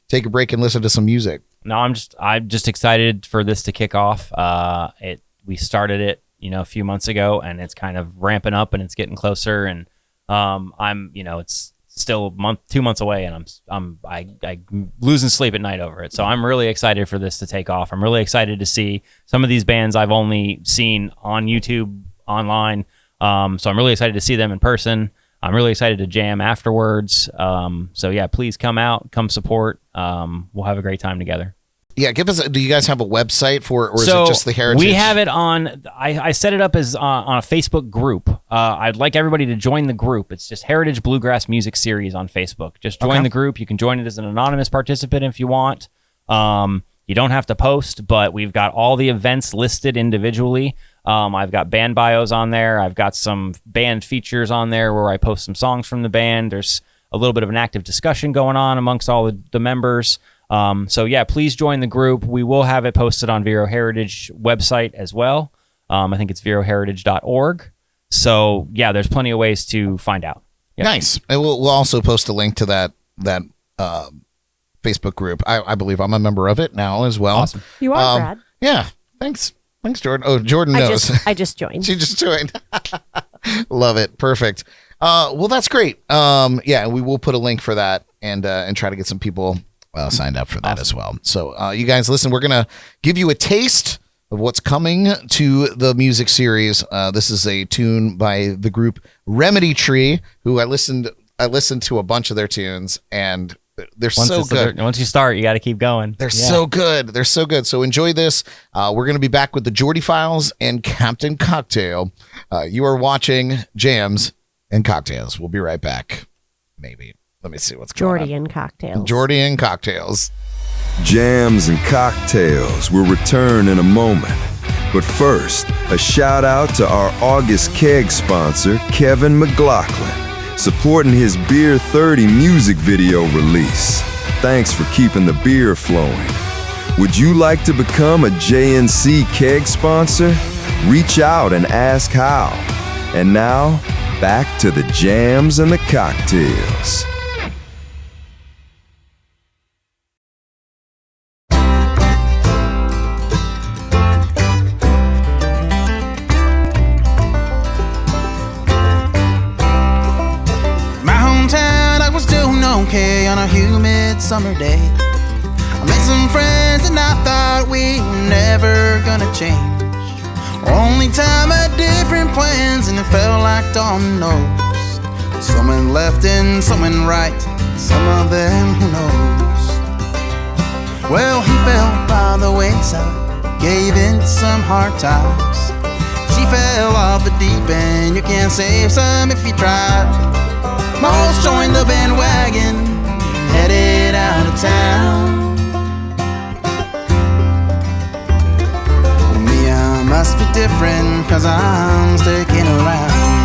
take a break and listen to some music? No, I'm just excited for this to kick off. We started it, a few months ago, and it's kind of ramping up and it's getting closer. And it's still 2 months away, and I'm losing sleep at night over it. So I'm really excited for this to take off. I'm really excited to see some of these bands I've only seen on YouTube online. So I'm really excited to see them in person. I'm really excited to jam afterwards. So yeah, please come out, come support. We'll have a great time together. Yeah, do you guys have a website for it, or is it just the Heritage? We have it on, I set it up as on a Facebook group. I'd like everybody to join the group. It's just Heritage Bluegrass Music Series on Facebook. Just join the group. You can join it as an anonymous participant if you want. You don't have to post, but we've got all the events listed individually. I've got band bios on there. I've got some band features on there where I post some songs from the band. There's a little bit of an active discussion going on amongst all the members. So yeah, please join the group. We will have it posted on Vero Heritage website as well. I think it's veroheritage.org. So yeah, there's plenty of ways to find out. Yep. Nice. And we'll also post a link to that Facebook group. I believe I'm a member of it now as well. Awesome. You are, Brad. Yeah. Thanks, Jordyn. Oh, Jordyn knows. I just joined. She just joined. Love it. Perfect. Well, that's great. Yeah, we will put a link for that and try to get some people signed up for that as well. So you guys, listen, we're going to give you a taste of what's coming to the music series. This is a tune by the group Remedy Tree, who I listened to a bunch of their tunes, and they're so good. Once you start, you got to keep going. They're so good. They're so good. So enjoy this. We're going to be back with the Jordy Files and Captain Cocktail. You are watching Jams and Cocktails. We'll be right back. Maybe. Let me see what's going on. Jordy and cocktails. Jordy and Cocktails. Jams and Cocktails will return in a moment. But first, a shout out to our August keg sponsor, Kevin McLaughlin, supporting his Beer 30 music video release. Thanks for keeping the beer flowing. Would you like to become a JNC keg sponsor? reach out and ask how. And now, back to the jams and the cocktails. My hometown, I was doing okay on a humid summer day. I met some friends and I thought we were never gonna change. Only time had different plans and it felt like dominoes. Some left and some right, some of them who knows. Well, he fell by the wayside, gave in to some hard times. She fell off the deep end, you can't save some if you try. Most joined the bandwagon, headed out of town. Me, I must be different, cause I'm sticking around.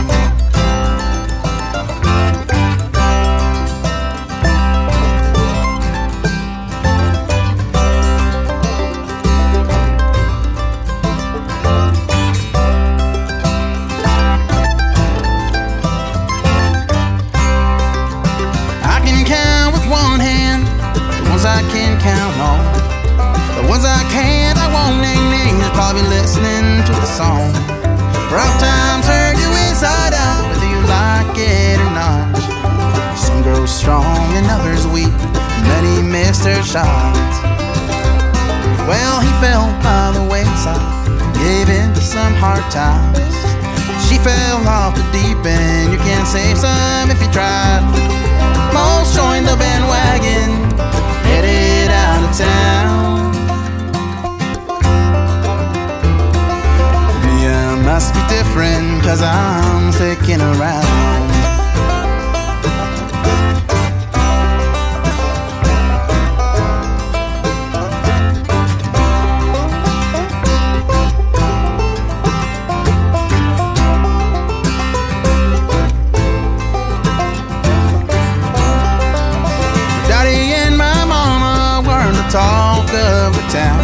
I can count on. The ones I can't, I won't name names. Probably listening to the song. Rough times hurt you inside out, whether you like it or not. Some grow strong and others weak. Many missed their shots. Well, he fell by the wayside, gave in to some hard times. She fell off the deep end. You can't save some if you try. Most joined the bandwagon, headed out of town. Me, I must be different, cause I'm sticking around. Talk of the town,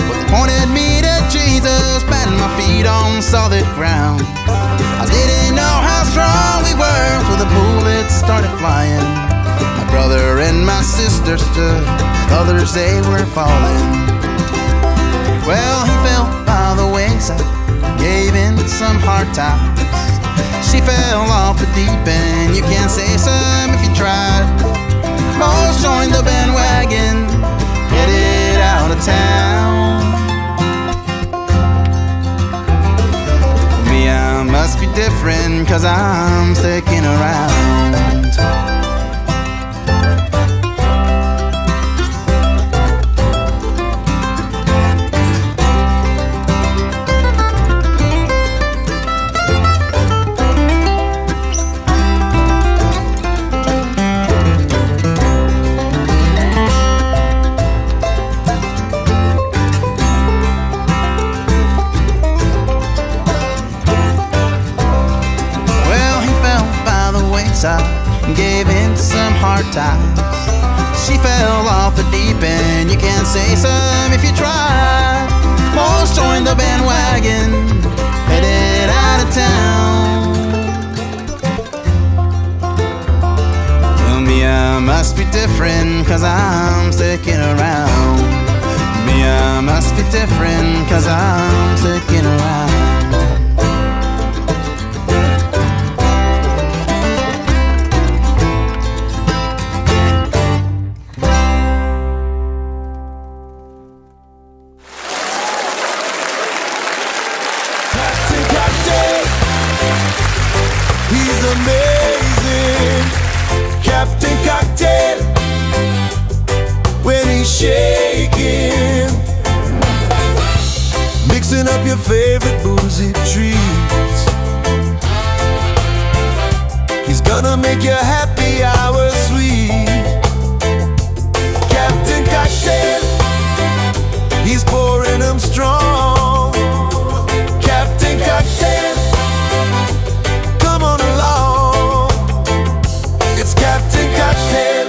but they pointed me to Jesus, patting my feet on solid ground. I didn't know how strong we were till the bullets started flying. My brother and my sister stood, others they were falling. Well, he fell by the wayside, gave in to some hard times. She fell off the deep end, you can't save some if you tried. Most joined the bandwagon, headed out of town. Me, I must be different, cause I'm sticking around. Gave in to some hard times. She fell off the deep end. You can't say some if you try. Most joined the bandwagon, headed out of town. Well, me, I must be different, cause I'm sticking around. Me, I must be different, cause I'm sticking around. Amazing Captain Cocktail when he's shaking, mixing up your favorite boozy treats. He's gonna make your happy hour sweet. Captain Cocktail, he's pouring them strong. Captain Cocktail, Captain Cocktail.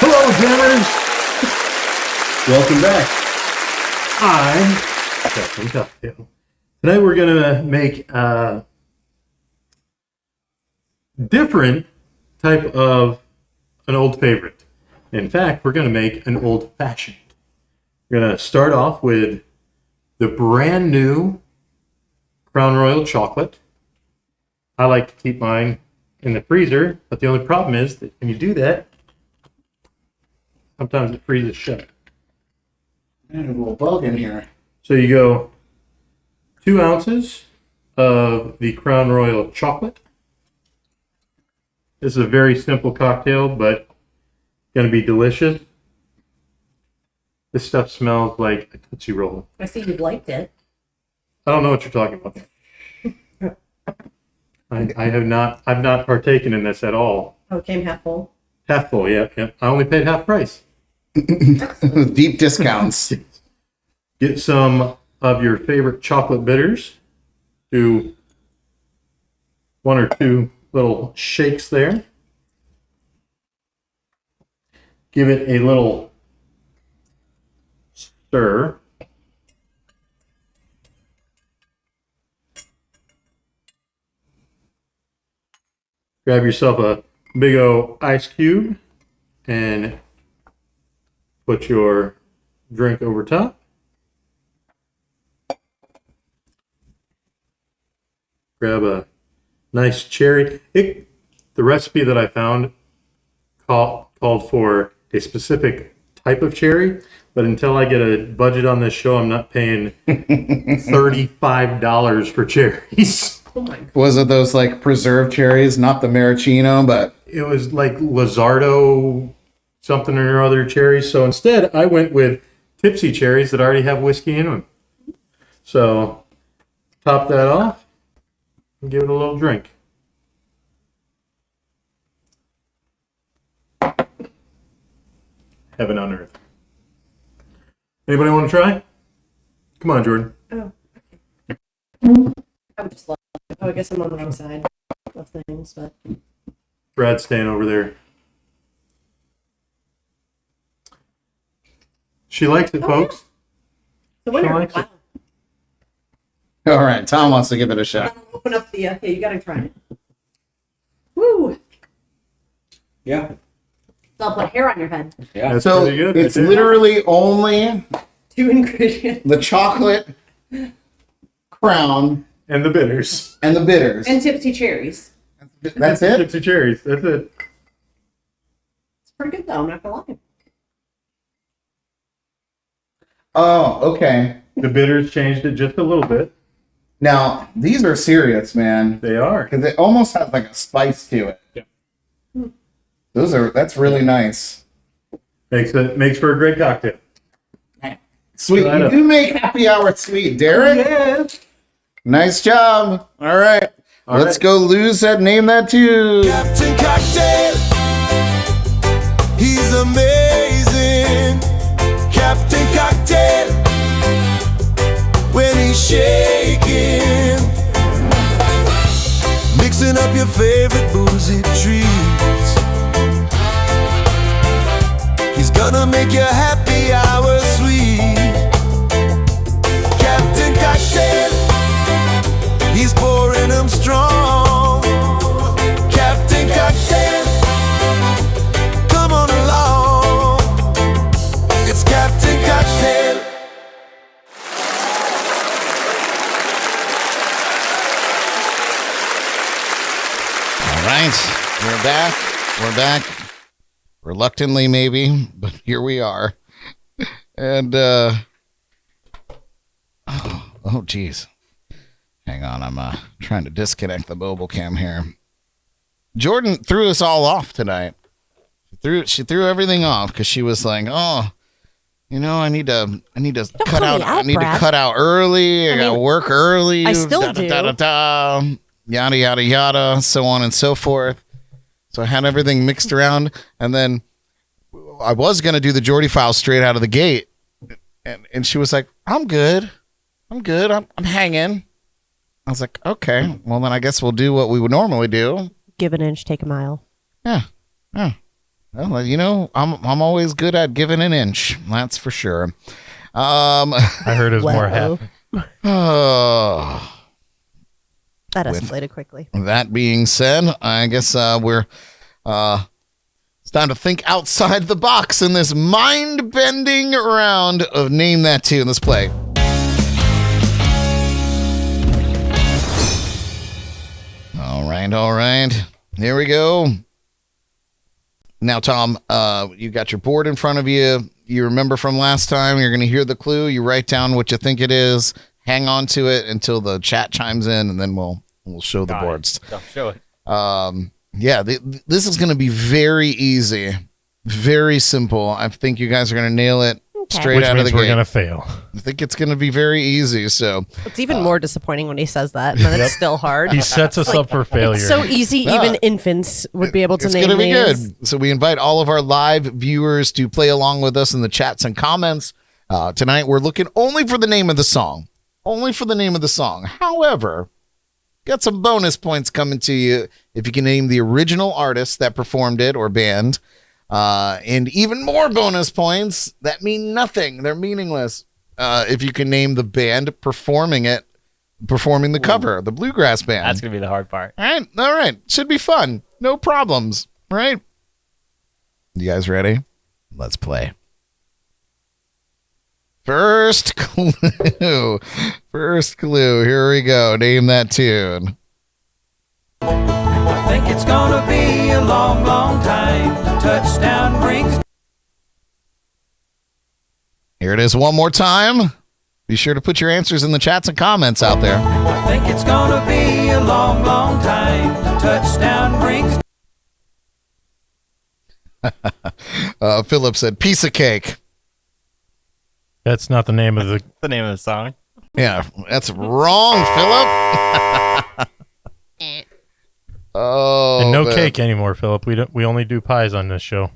Hello, jammers. Welcome back. Hi. Custom cocktail. Tonight we're gonna make a different type of an old favorite. In fact, we're gonna make an old fashioned. We're gonna start off with the brand new Crown Royal chocolate. I like to keep mine in the freezer, but the only problem is that when you do that, sometimes it freezes shut. And a little bug in here. So you go 2 ounces of the Crown Royal chocolate. This is a very simple cocktail, but going to be delicious. This stuff smells like a Tootsie Roll. I see you've liked it. I don't know what you're talking about. I've not partaken in this at all. Oh, it came half full. Half full, yeah. I only paid half price. Deep discounts. Get some of your favorite chocolate bitters. Do 1 or 2 little shakes there. Give it a little stir. Grab yourself a big O ice cube and put your drink over top. Grab a nice cherry. The recipe that I found called for a specific type of cherry, but until I get a budget on this show, I'm not paying $35 for cherries. Oh my God. Was it those like preserved cherries, not the maraschino, but It was like Lizardo something or other cherries. So instead, I went with tipsy cherries that already have whiskey in them. So top that off and give it a little drink. Heaven on earth. Anybody want to try? Come on, Jordyn. Oh. I would just love it. Oh, I guess I'm on the wrong side of things, but Brad's staying over there. She likes it, folks. the winner. She likes Wow. it. all right, Tom wants to give it a shot. Open up the. Yeah, you gotta try it. Woo! Yeah. So I'll put hair on your head. Yeah. That's So pretty good. it's right there. literally only 2 ingredients. the chocolate crown And the bitters. and the bitters. And tipsy cherries. That's it? Tipsy cherries. That's it. It's pretty good though, I'm not gonna lie. Oh, okay. The bitters changed it just a little bit. Now, these are serious, man. They are. Because it almost has like a spice to it. Yeah. That's really nice. Makes for a great cocktail. Sweet. I You know. do make happy hour sweet, Derek. Yes. Nice job. All right. All Let's right. go lose that name that tune. Captain Cocktail, he's amazing. Captain Cocktail, when he's shaking, mixing up your favorite boozy treats. He's gonna make your happy hour sweet. Captain Cocktail, he's pouring them strong. Captain Cocktail, come on along. It's Captain Cocktail. All right, we're back. We're back. Reluctantly, maybe, but here we are. And oh, geez. Hang on, I'm trying to disconnect the mobile cam here. Jordyn threw us all off tonight. She threw everything off because she was like, "Oh, you know, I need to cut call out. me I out, need Brad. to cut out early. I gotta mean, work early. I still do. Yada yada yada, so on and so forth." So I had everything mixed around, and then I was gonna do the Jordy Files straight out of the gate, and she was like, I'm good. I'm hanging." I was like, okay, well then I guess we'll do what we would normally do. Give an inch, take a mile. Yeah. Well, you know, I'm always good at giving an inch. That's for sure. I heard it was more Well. happy. That escalated quickly. That being said, I guess we're it's time to think outside the box in this mind-bending round of Name That Tune. Let's play. All right. Here we go. Now, Tom, you got your board in front of you. You remember from last time. You're going to hear the clue. You write down what you think it is. Hang on to it until the chat chimes in, and then we'll show the boards. Show it. This is going to be very easy, very simple. I think you guys are going to nail it straight Which out of the means we're gate. going to fail. I think it's going to be very easy. So It's even more disappointing when he says that, and then it's still hard. He sets us up for failure. It's so easy, even infants would be able to it's name going to be these. good. So we invite all of our live viewers to play along with us in the chats and comments. Tonight, we're looking only for the name of the song. Only for the name of the song. However, got some bonus points coming to you if you can name the original artist that performed it or band. And even more bonus points that mean nothing. They're meaningless. If you can name the band performing the cover, the Bluegrass Band. That's going to be the hard part. All right. Should be fun. No problems. Right? You guys ready? Let's play. First clue. Here we go. Name that tune. I think it's gonna be a long, long time. Touchdown brings. Here it is one more time. Be sure to put your answers in the chats and comments out there. I think it's gonna be a long, long time. Touchdown brings. Philip said, piece of cake. That's not the name of The name of the song. Yeah, that's wrong, Philip. Oh, and no man. cake anymore, Philip. We only do pies on this show.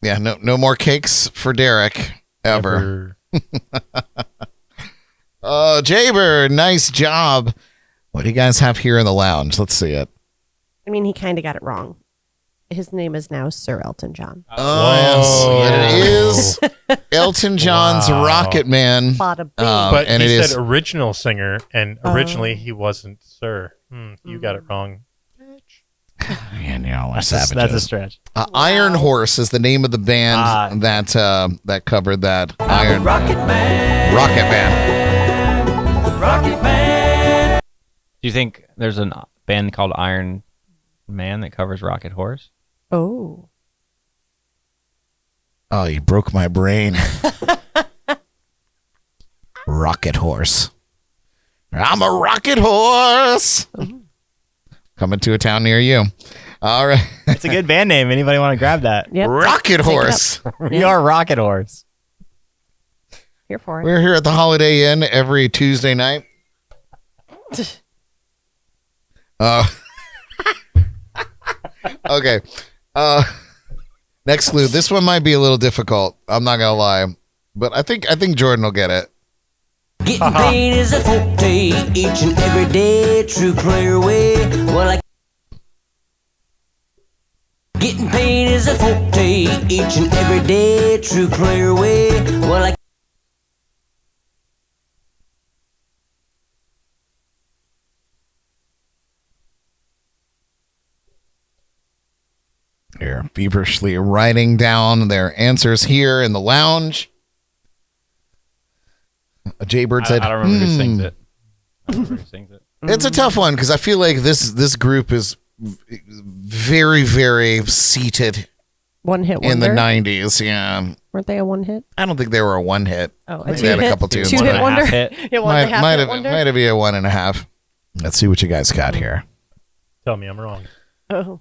Yeah, no more cakes for Derek ever. Oh, Jaybird, nice job. What do you guys have here in the lounge? Let's see it. I mean, he kind of got it wrong. His name is now Sir Elton John. Oh, yes. It is Elton John's Wow. Rocket Man. Bada bing. But and he it said is original singer, and originally he wasn't Sir. You got it wrong. Man, you know, That's a stretch. Iron Horse is the name of the band that covered that. Iron Rocket Man. Rocket Man. Rocket Man. Do you think there's a band called Iron Man that covers Rocket Horse? Oh. Oh, you broke my brain. Rocket Horse. I'm a rocket horse. Coming to a town near you. All right. It's a good band name. Anybody want to grab that? Yep. Rocket Horse. We are Rocket Horse. Here for it. We're here at the Holiday Inn every Tuesday night. Okay. Next clue. This one might be a little difficult. I'm not gonna lie, but I think Jordyn will get it. Getting paid is a forte each and every day. True player way. Well, getting paid is a forte each and every day. True player way. Well, They're feverishly writing down their answers here in the lounge. Jaybird said, I don't remember who sings it. I don't remember who sings it. It's a tough one because I feel like this group is very, very seated One hit wonder. in the 90s. Yeah. Weren't they a one hit? I don't think they were a one hit. Oh, They had a couple tunes. Two One hit and a half wonder. hit. Yeah, one and a half Might hit have wonder. might have been a 1.5. Let's see what you guys got here. Tell me I'm wrong. Oh.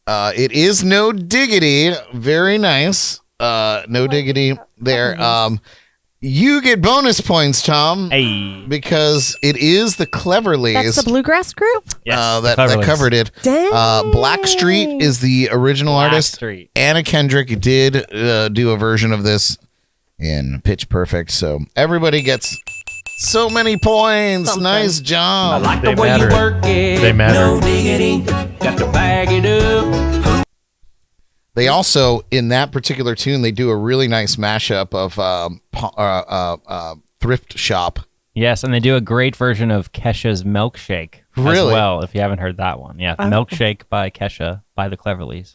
It is No Diggity. Very nice. No Diggity there. You get bonus points, Tom. Hey. Because it is the Cleverleys. That's the bluegrass group? Yes, that Cleverleys. covered it. Dang. Blackstreet is the original artist. Blackstreet. Anna Kendrick did do a version of this in Pitch Perfect. So everybody gets so many points. Something. Nice job. like They the way you matter. work it. They matter. No diggity. Got to bag it up. They also, in that particular tune, they do a really nice mashup of Thrift Shop. Yes, and they do a great version of Kesha's Milkshake as Really? well, if you haven't heard that one. Yeah, Milkshake by Kesha by the Cleverleys.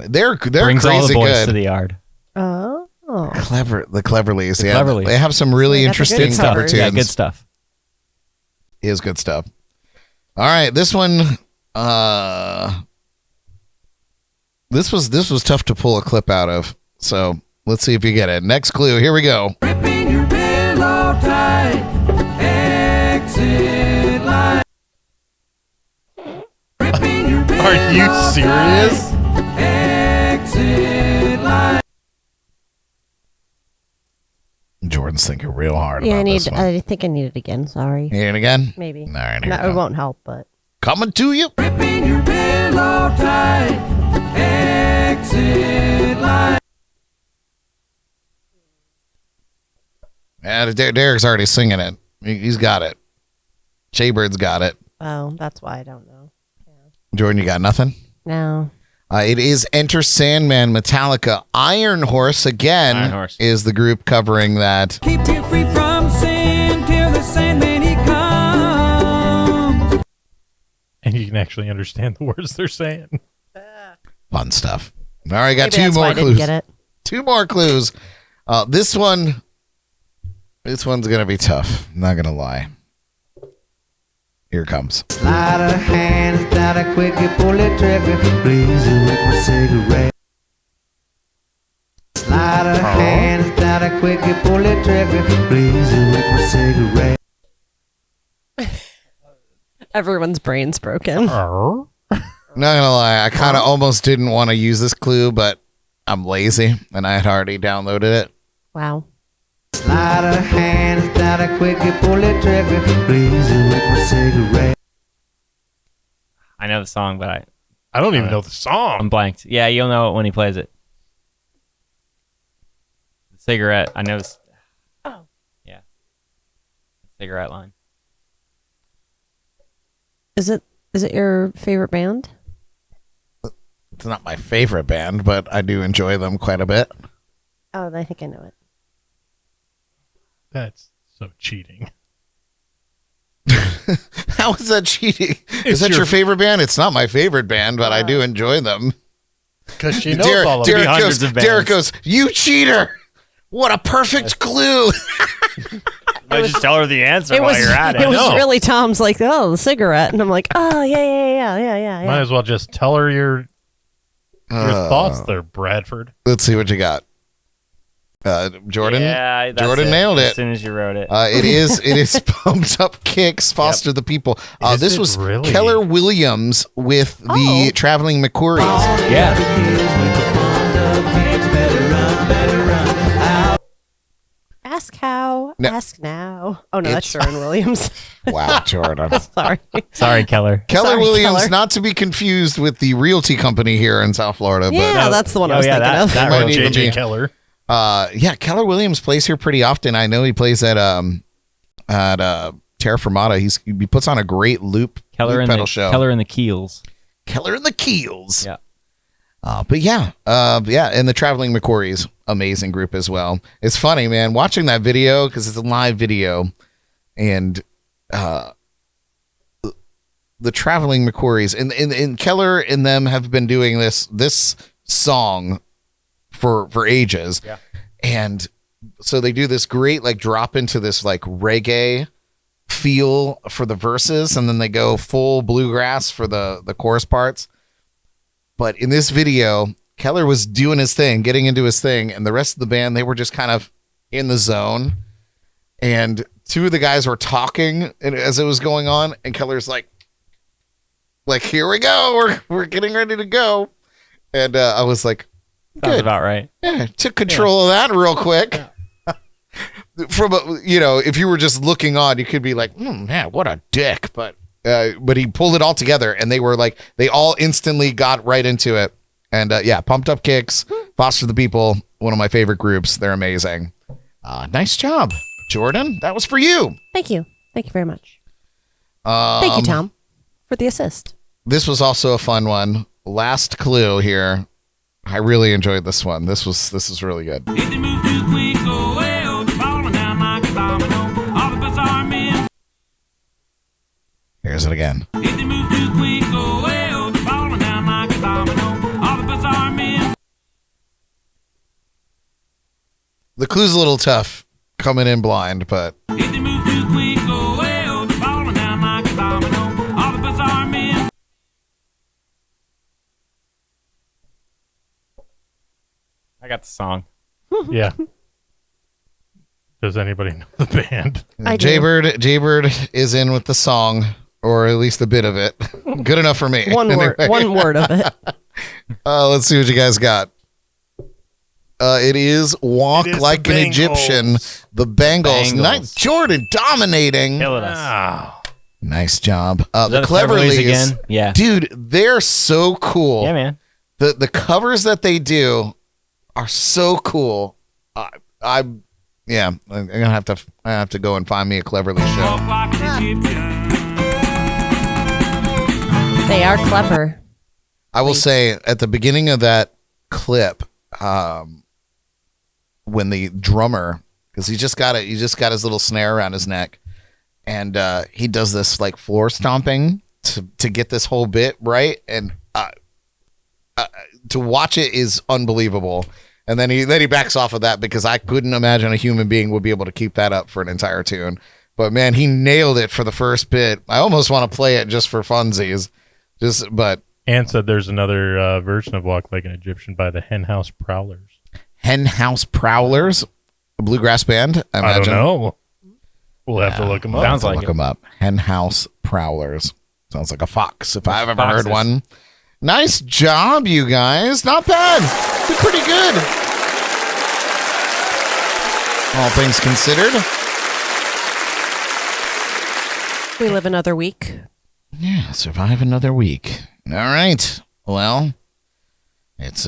They're Brings crazy all the boys good. to the yard. Oh. The Cleverleys. The Yeah, Cleverleys. they have some really They got the interesting good stuff. cover tunes. Yeah, good stuff. It is good stuff. All right, this one. This was tough to pull a clip out of. So let's see if you get it. Next clue. Here we go. Gripping your pillow tight. Exit line. Gripping your pillow Are you serious? tight. Exit line. Jordan's thinking real hard Yeah, about this one. I think I need it again. Sorry. Hear it again? Maybe. All right, here No, we go. it won't help, but. Coming to you. Gripping your pillow tight. Exit line. Yeah, Derek's already singing it. He's got it. Jaybird's got it. Oh, that's why I don't know. Jordan, you got nothing? No. It is Enter Sandman, Metallica. Iron Horse, again, Iron Horse. is the group covering that. Keep you free from sin till the Sandman he comes. And you can actually understand the words they're saying. Fun stuff. All right, got Maybe two that's why more I didn't clues. get it. Two more clues. This one's gonna be tough. I'm not gonna lie. Here it comes. Slide her hands down a quickie, pull the trigger, blaze it with my cigarette. Slide her hands down a quickie, pull the trigger, blaze it with my cigarette. Everyone's brain's broken. Not gonna lie, I kind of almost didn't want to use this clue, but I'm lazy and I had already downloaded it. Wow. Slide her hands down a quickie, pull the trigger, blaze it with my cigarette. I know the song, but I don't even know the I'm song. blanked. Yeah, you'll know it when he plays it. The cigarette. I know this. Oh. Yeah. Cigarette line. Is it your favorite band? It's not my favorite band, but I do enjoy them quite a bit. Oh, I think I know it. That's so cheating. How is that cheating? Is It's that your your- favorite band? It's not my favorite band, but I do enjoy them. Because she knows all of it. hundreds of bands. Derek goes, you cheater! What a perfect clue! I just tell her the answer while you're at it. It was No. really Tom's like, oh, the cigarette. And I'm like, oh, yeah. Might as well just tell her your thoughts there, Bradford. Let's see what you got. Jordan? Yeah, that's Jordan nailed As it. soon as you wrote it. It is Pumped Up Kicks, Foster the People. Is This it was really? Keller Williams with the Traveling McQuarries. Yeah. Ask how, No. ask now. Oh, no, that's It's- Sherwin Williams. Wow, Jordan. Sorry. Sorry, Keller. Keller Sorry, Williams, Keller. not to be confused with the realty company here in South Florida, Yeah, that's the one I was thinking of. that Might wrote even J.J. be- Keller. yeah, Keller Williams plays here pretty often. I know he plays at Terra Firmata. He puts on a great loop pedal show. Keller and the Keels. Keller and the Keels. Yeah. But yeah, and the Traveling McQuarries, amazing group as well. It's funny, man, watching that video because it's a live video, and the Traveling McQuarries and Keller and them have been doing this song for ages. Yeah. And so they do this great like drop into this like reggae feel for the verses, and then they go full bluegrass for the chorus parts. But in this video, Keller was doing his thing, getting into his thing, and the rest of the band, they were just kind of in the zone. And two of the guys were talking as it was going on, and Keller's like, here we go, we're getting ready to go. And I was like, Sounds good. about right. Yeah, took control of that real quick. From if you were just looking on, you could be like, man, what a dick. But he pulled it all together, and they were like, they all instantly got right into it. And Pumped Up Kicks, Foster the People, one of my favorite groups. They're amazing. Nice job, Jordan. That was for you. Thank you. Thank you very much. Thank you, Tom, for the assist. This was also a fun one. Last clue here. I really enjoyed this one. This is really good. If they move too quick, oh well, they're falling down like a domino. All the bizarre men. Here's it again. If they move too quick, oh well, they're falling down like a domino. All the bizarre men. The clue's a little tough coming in blind, but If they move too quick, oh well, they're falling down like a domino. All the bizarre men. I got the song. Yeah. Does anybody know the band? I do. Jaybird is in with the song, or at least a bit of it. Good enough for me. One word of it. Let's see what you guys got. It is Walk It is Like the an Bangles. Egyptian. The Bangles. Bangles. Nice. Jordyn dominating. Killing us. Oh. Nice job. Is The that a Cleverleys Cleverleys. again? Yeah. Dude, they're so cool. Yeah, man. The covers that they do are so cool. I'm gonna have to go and find me a Cleverly show. Walk like an Egyptian. They are clever. I will say at the beginning of that clip, when the drummer, because he just got his little snare around his neck, and he does this like floor stomping to get this whole bit right, and to watch it is unbelievable. And then he backs off of that because I couldn't imagine a human being would be able to keep that up for an entire tune. But man, he nailed it for the first bit. I almost want to play it just for funsies. Ann said there's another version of Walk Like an Egyptian by the Hen House Prowlers. Hen House Prowlers, a bluegrass band. I I imagine. don't know. We'll have to look them up. Sounds like Look it. them up. Hen House Prowlers. Sounds like a fox if I've ever Foxes. heard one. Nice job, you guys. Not bad. Did pretty good. All things considered. We live another week. Yeah, survive another week. All right. Well, it's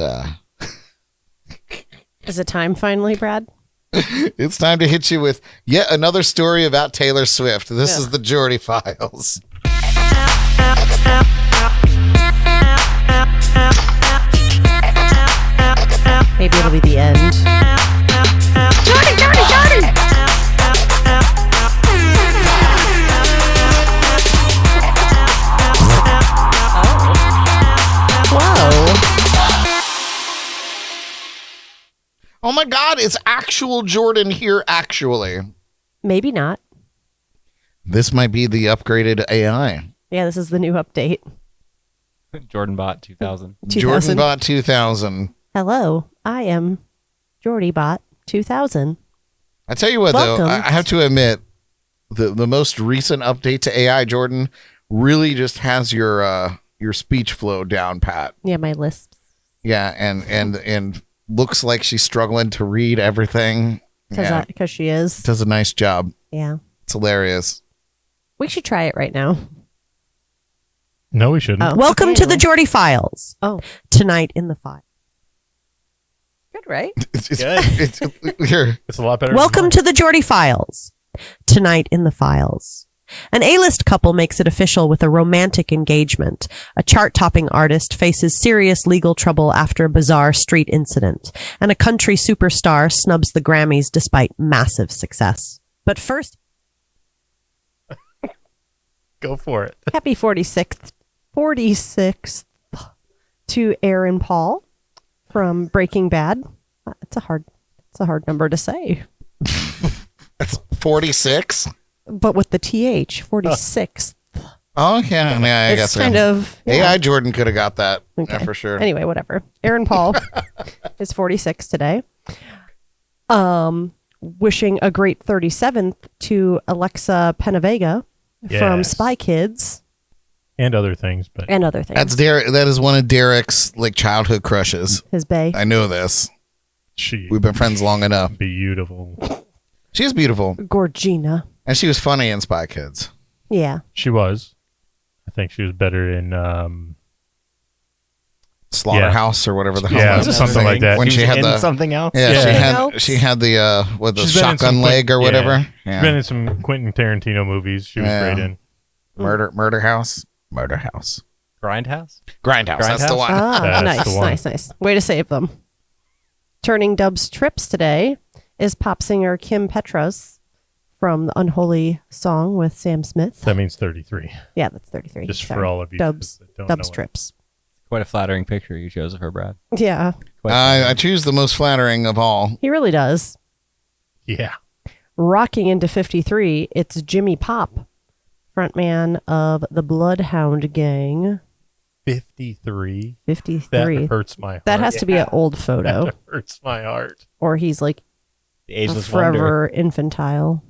Is it time finally, Brad? it's time to hit you with yet another story about Taylor Swift. This is the Jordy Files. Maybe it'll be the end. Jordy, Jordy, Jordy! Whoa. Oh my God, it's actual Jordyn here, actually. Maybe not. This might be the upgraded AI. Yeah, this is the new update. Jordan Bot 2000. 2000. JordanBot 2000. Hello, I am JordyBot 2000. I tell you what, Welcome. though, I have to admit, the most recent update to AI, Jordyn, really just has your speech flow down pat. Yeah, my lisps. Yeah, and looks like she's struggling to read everything. Yeah, Because she is. does a nice job. Yeah. It's hilarious. We should try it right now. No, we shouldn't. Oh. Welcome to the Jordy Files. Oh, Tonight in the File. good, right? Here. It's a lot better. Welcome to the Jordy Files. Tonight in the Files. An A-list couple makes it official with a romantic engagement. A chart-topping artist faces serious legal trouble after a bizarre street incident. And a country superstar snubs the Grammys despite massive success. But first, Go for it. Happy 46th to Aaron Paul from Breaking Bad. It's a hard number to say, That's 46. but with the TH, 46th. Oh, yeah. I It's guess kind of yeah. AI Jordyn could have got that. Yeah, Okay. for sure. Anyway, whatever. Aaron Paul is 46 today. Wishing a great 37th to Alexa Penavega from Yes. Spy Kids And other things, but and other things. That's Derek. That is one of Derek's like childhood crushes. His bae. I know this. she We've been friends long enough. beautiful. She's beautiful, Gorgina. and she was funny in Spy Kids. Yeah. She was. I think she was better in Slaughterhouse or whatever the hell. Yeah, that was. something like that. When she had in the something else. yeah, Yeah. she had the with the She's been in some shotgun leg or whatever. She's Yeah. been in some Quentin Tarantino movies. She was Yeah. great in. Murder House. Grindhouse? Grindhouse. That's the Grindhouse? one. Ah, That's the one. nice. Way to save them. Turning Dub's trips today is pop singer Kim Petras from the Unholy Song with Sam Smith. That means 33. Yeah, that's 33. Just Sorry. for all of you Dub's that don't know it. trips. Quite a flattering picture you chose of her, Brad. Yeah, I choose the most flattering of all. he really does. Yeah. Rocking into 53, it's Jimmy Pop, frontman of the Bloodhound Gang. 53. 53. That hurts my heart. That has to be an old photo, That hurts my heart. or he's like The Ageless Wonder. forever infantile.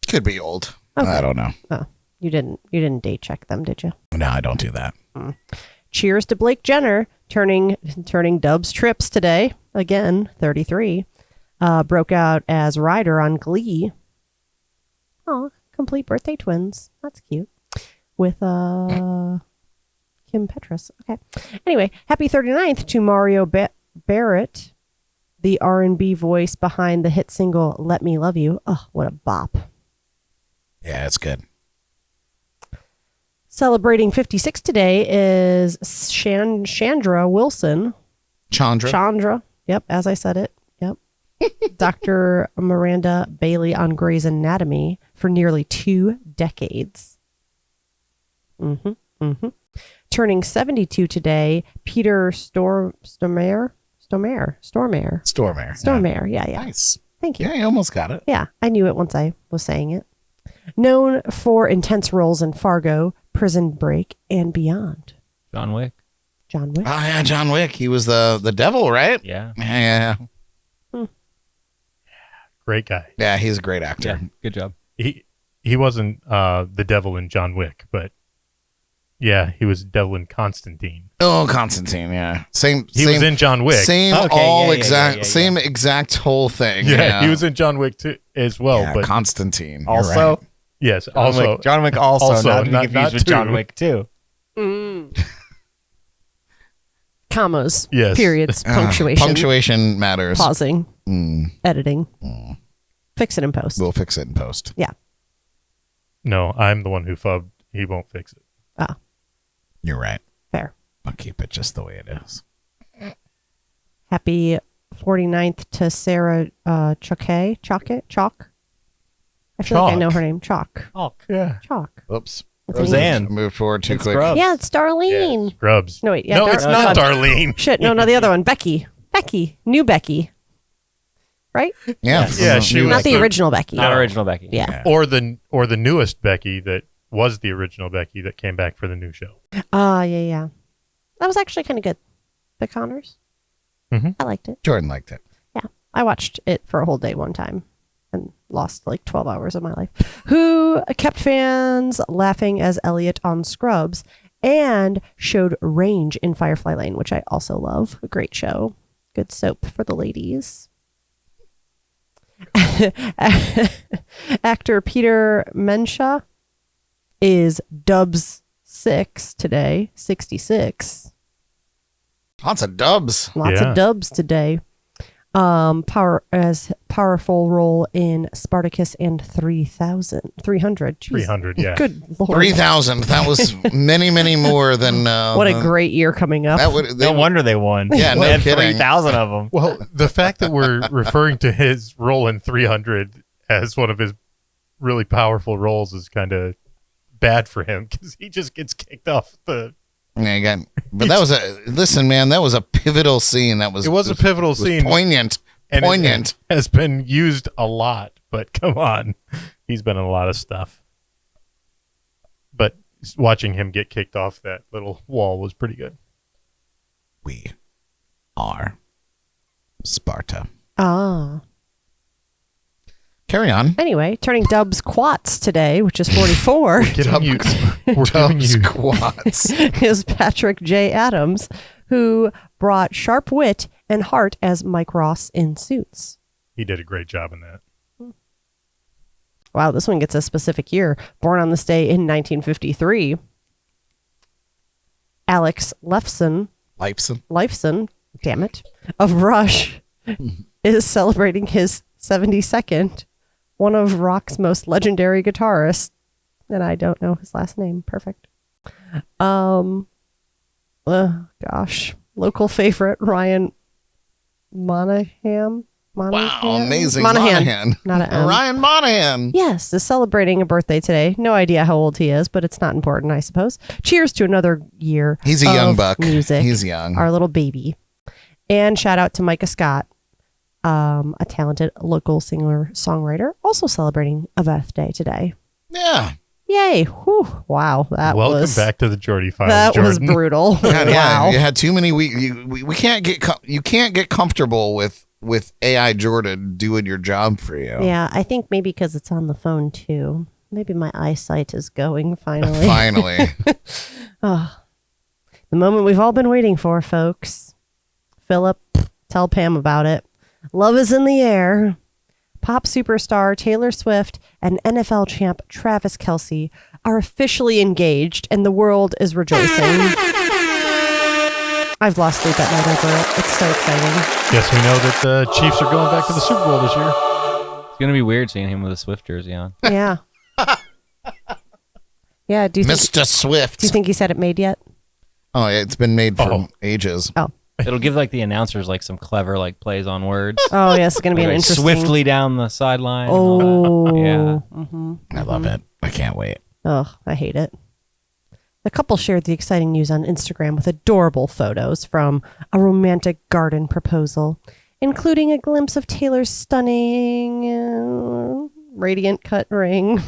Could be old. Okay. I don't know. Oh, you didn't date check them, did you? No, I don't do that. Cheers to Blake Jenner turning Dub's trips today. Again, 33. Broke out as Ryder on Glee. Oh, complete birthday twins. That's cute. With Kim Petras. Okay. Anyway, happy 39th to Mario Barrett, the R&B voice behind the hit single Let Me Love You. Oh, what a bop. Yeah, it's good. Celebrating 56 today is Chandra Wilson. Chandra. Yep, as I said it. Yep. Dr. Miranda Bailey on Grey's Anatomy for nearly 2 decades. Turning 72 today, Peter Stormare. Yeah. Nice. Thank you. Yeah, you almost got it. Yeah, I knew it once I was saying it. Known for intense roles in Fargo, Prison Break, and beyond. John Wick. John Wick. Oh, yeah, John Wick. He was the devil, right? Yeah. Yeah. Great guy. Yeah, he's a great actor. Yeah. Good job. He wasn't the devil in John Wick, but yeah, he was devil in Constantine. Oh, Constantine, yeah. He was in John Wick. Same Okay, same exact whole thing. Yeah, he was in John Wick too as well. Yeah, but Constantine. you're Also, right. yes, also John Wick also, not to be not confused with two. John Wick 2. Commas. Yes. Periods. Punctuation. Punctuation matters. Pausing. Editing. Fix it in post. We'll fix it in post. Yeah. no, I'm the one who fubbed. He won't fix it. You're right. Fair. I'll keep it just the way it is. Happy 49th to Sarah Chalk. I feel like I know her name. Chalk. Yeah. Chalk. Oops. That's Roseanne. Moved forward too It's quick. Scrubs. Yeah, it's Darlene. Scrubs. No, wait. Yeah, No, it's not Darlene. Shit. No, the other one. Becky. New Becky. Right? Yeah. Yeah, she was Not the original Becky. Not original Becky. Yeah. Or the newest Becky that was the original Becky that came back for the new show. Yeah. That was actually kind of good. The Connors. Mhm. I liked it. Jordan liked it. Yeah. I watched it for a whole day one time and lost like 12 hours of my life. Who kept fans laughing as Elliot on Scrubs and showed range in Firefly Lane, which I also love. A great show. Good soap for the ladies. Actor Peter Mensah is Dubs 6 today, 66. Lots of dubs. Lots Yeah. of dubs today. Powerful role in Spartacus and 300. Jeez. 300, yeah. Good Lord. 3,000. That was many, many more than. What a great year coming up. That would. No wonder they won. Yeah, no They had kidding. 3,000 of them. Well, the fact that we're referring to his role in 300 as one of his really powerful roles is kind of bad for him because he just gets kicked off the. Yeah, again. But that was listen, man, that was a pivotal scene. It was a pivotal scene. Poignant. And Poignant. It has been used a lot, but come on. He's been in a lot of stuff. But watching him get kicked off that little wall was pretty good. We are Sparta. Carry on. Anyway, turning Dubs Quats today, which is 44, We're giving Dubs you quads. is Patrick J. Adams, who brought sharp wit and heart as Mike Ross in Suits. He did a great job in that. Wow, this one gets a specific year. Born on this day in 1953. Alex Lifeson, damn it, of Rush, is celebrating his 72nd, one of rock's most legendary guitarists, and I don't know his last name. Perfect. gosh, local favorite Ryan Monahan. Wow, amazing. Monahan. Not an M. Ryan Monahan. Yes, is celebrating a birthday today. No idea how old he is, but it's not important, I suppose. Cheers to another year. He's a young buck. Music. He's young. Our little baby. And shout out to Micah Scott, a talented local singer-songwriter, also celebrating a birthday today. Yeah. Yay. Whew. Wow. Welcome back to the Jordy Files, That was Jordyn. brutal. God, yeah. Wow. You had too many weeks. We can't get you can't get comfortable with AI Jordyn doing your job for you. Yeah, I think maybe because it's on the phone too. Maybe my eyesight is going finally. Finally. Oh, the moment we've all been waiting for, folks. Philip, tell Pam about it. Love is in the air. Pop superstar Taylor Swift and NFL champ Travis Kelce are officially engaged, and the world is rejoicing. I've lost sleep at night over it. It's so exciting. Guess we know that the Chiefs are going back to the Super Bowl this year. It's gonna be weird seeing him with a Swift jersey on. Yeah. Yeah. Do you think, Mr. Swift. do you think he's had it made yet? Oh, yeah, it's been made for ages. Oh. It'll give like the announcers like some clever like plays on words. Oh, yes. It's going to be an Like, interesting. swiftly down the sideline. and Oh. all that. Yeah. Mm-hmm. I love it. I can't wait. Oh, I hate it. The couple shared the exciting news on Instagram with adorable photos from a romantic garden proposal, including a glimpse of Taylor's stunning radiant cut ring.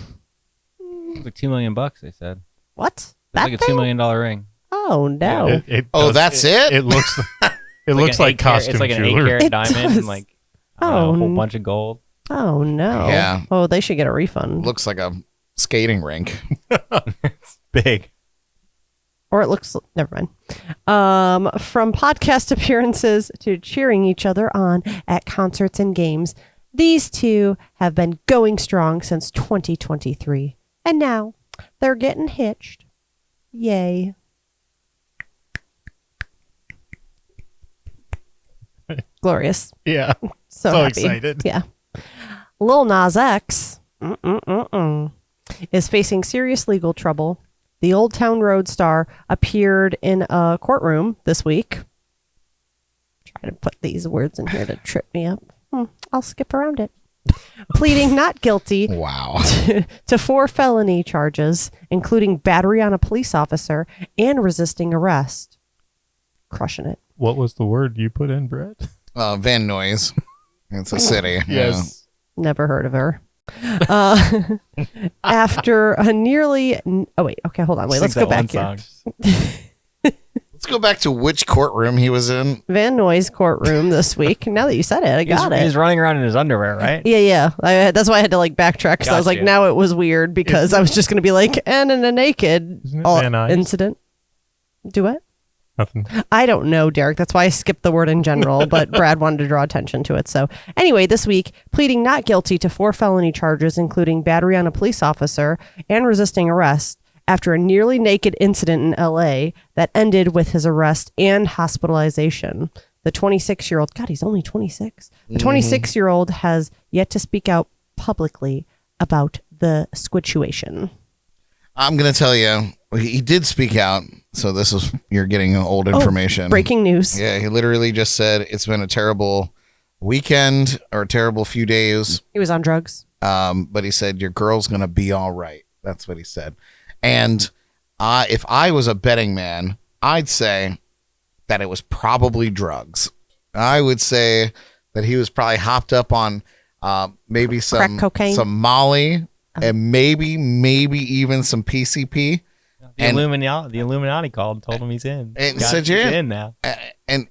It's like $2 million. They said. What? It's That like a thing? $2 million ring. Oh, no. That's it? It looks. It It's looks an like 8 carat costume It's like an jewelry. 8 carat It diamond does. and like I don't know, a Oh, whole bunch of gold. Oh, no. Yeah. Oh, they should get a refund. Looks like a skating rink. It's big. Or it looks, never mind. From podcast appearances to cheering each other on at concerts and games, these two have been going strong since 2023. And now they're getting hitched. Yay. Glorious. Yeah. So happy. excited. Yeah. Lil Nas X is facing serious legal trouble. The Old Town Road star appeared in a courtroom this week. Trying to put these words in here to trip me up. I'll skip around it. Pleading not guilty Wow. to 4 felony charges, including battery on a police officer and resisting arrest. Crushing it. What was the word you put in, Brett? Van Nuys. It's a city. Yes. Never heard of her. After a nearly... Oh, wait. Okay, hold on. Wait, let's go back here. Let's go back to which courtroom he was in. Van Nuys courtroom this week. Now that you said it, I got it. He's running around in his underwear, right? Yeah. That's why I had to like backtrack because I was like, Gotcha. now it was weird because I was just going to be like, and in a naked Isn't it Van Nuys? incident. Do what? Nothing. I don't know, Derek. That's why I skipped the word in general, but Brad wanted to draw attention to it. So anyway, this week, pleading not guilty to 4 felony charges, including battery on a police officer and resisting arrest after a nearly naked incident in LA that ended with his arrest and hospitalization. The 26-year-old, God, he's only 26. The 26-year-old has yet to speak out publicly about the situation. I'm going to tell you, he did speak out. So this is, you're getting old information. Breaking news. Yeah, he literally just said it's been a terrible weekend or a terrible few days. He was on drugs. But he said, your girl's going to be all right. That's what he said. And if I was a betting man, I'd say that it was probably drugs. I would say that he was probably hopped up on maybe some crack cocaine, some Molly, and maybe even some PCP. The Illuminati called and told him he's in. And said you're in now. And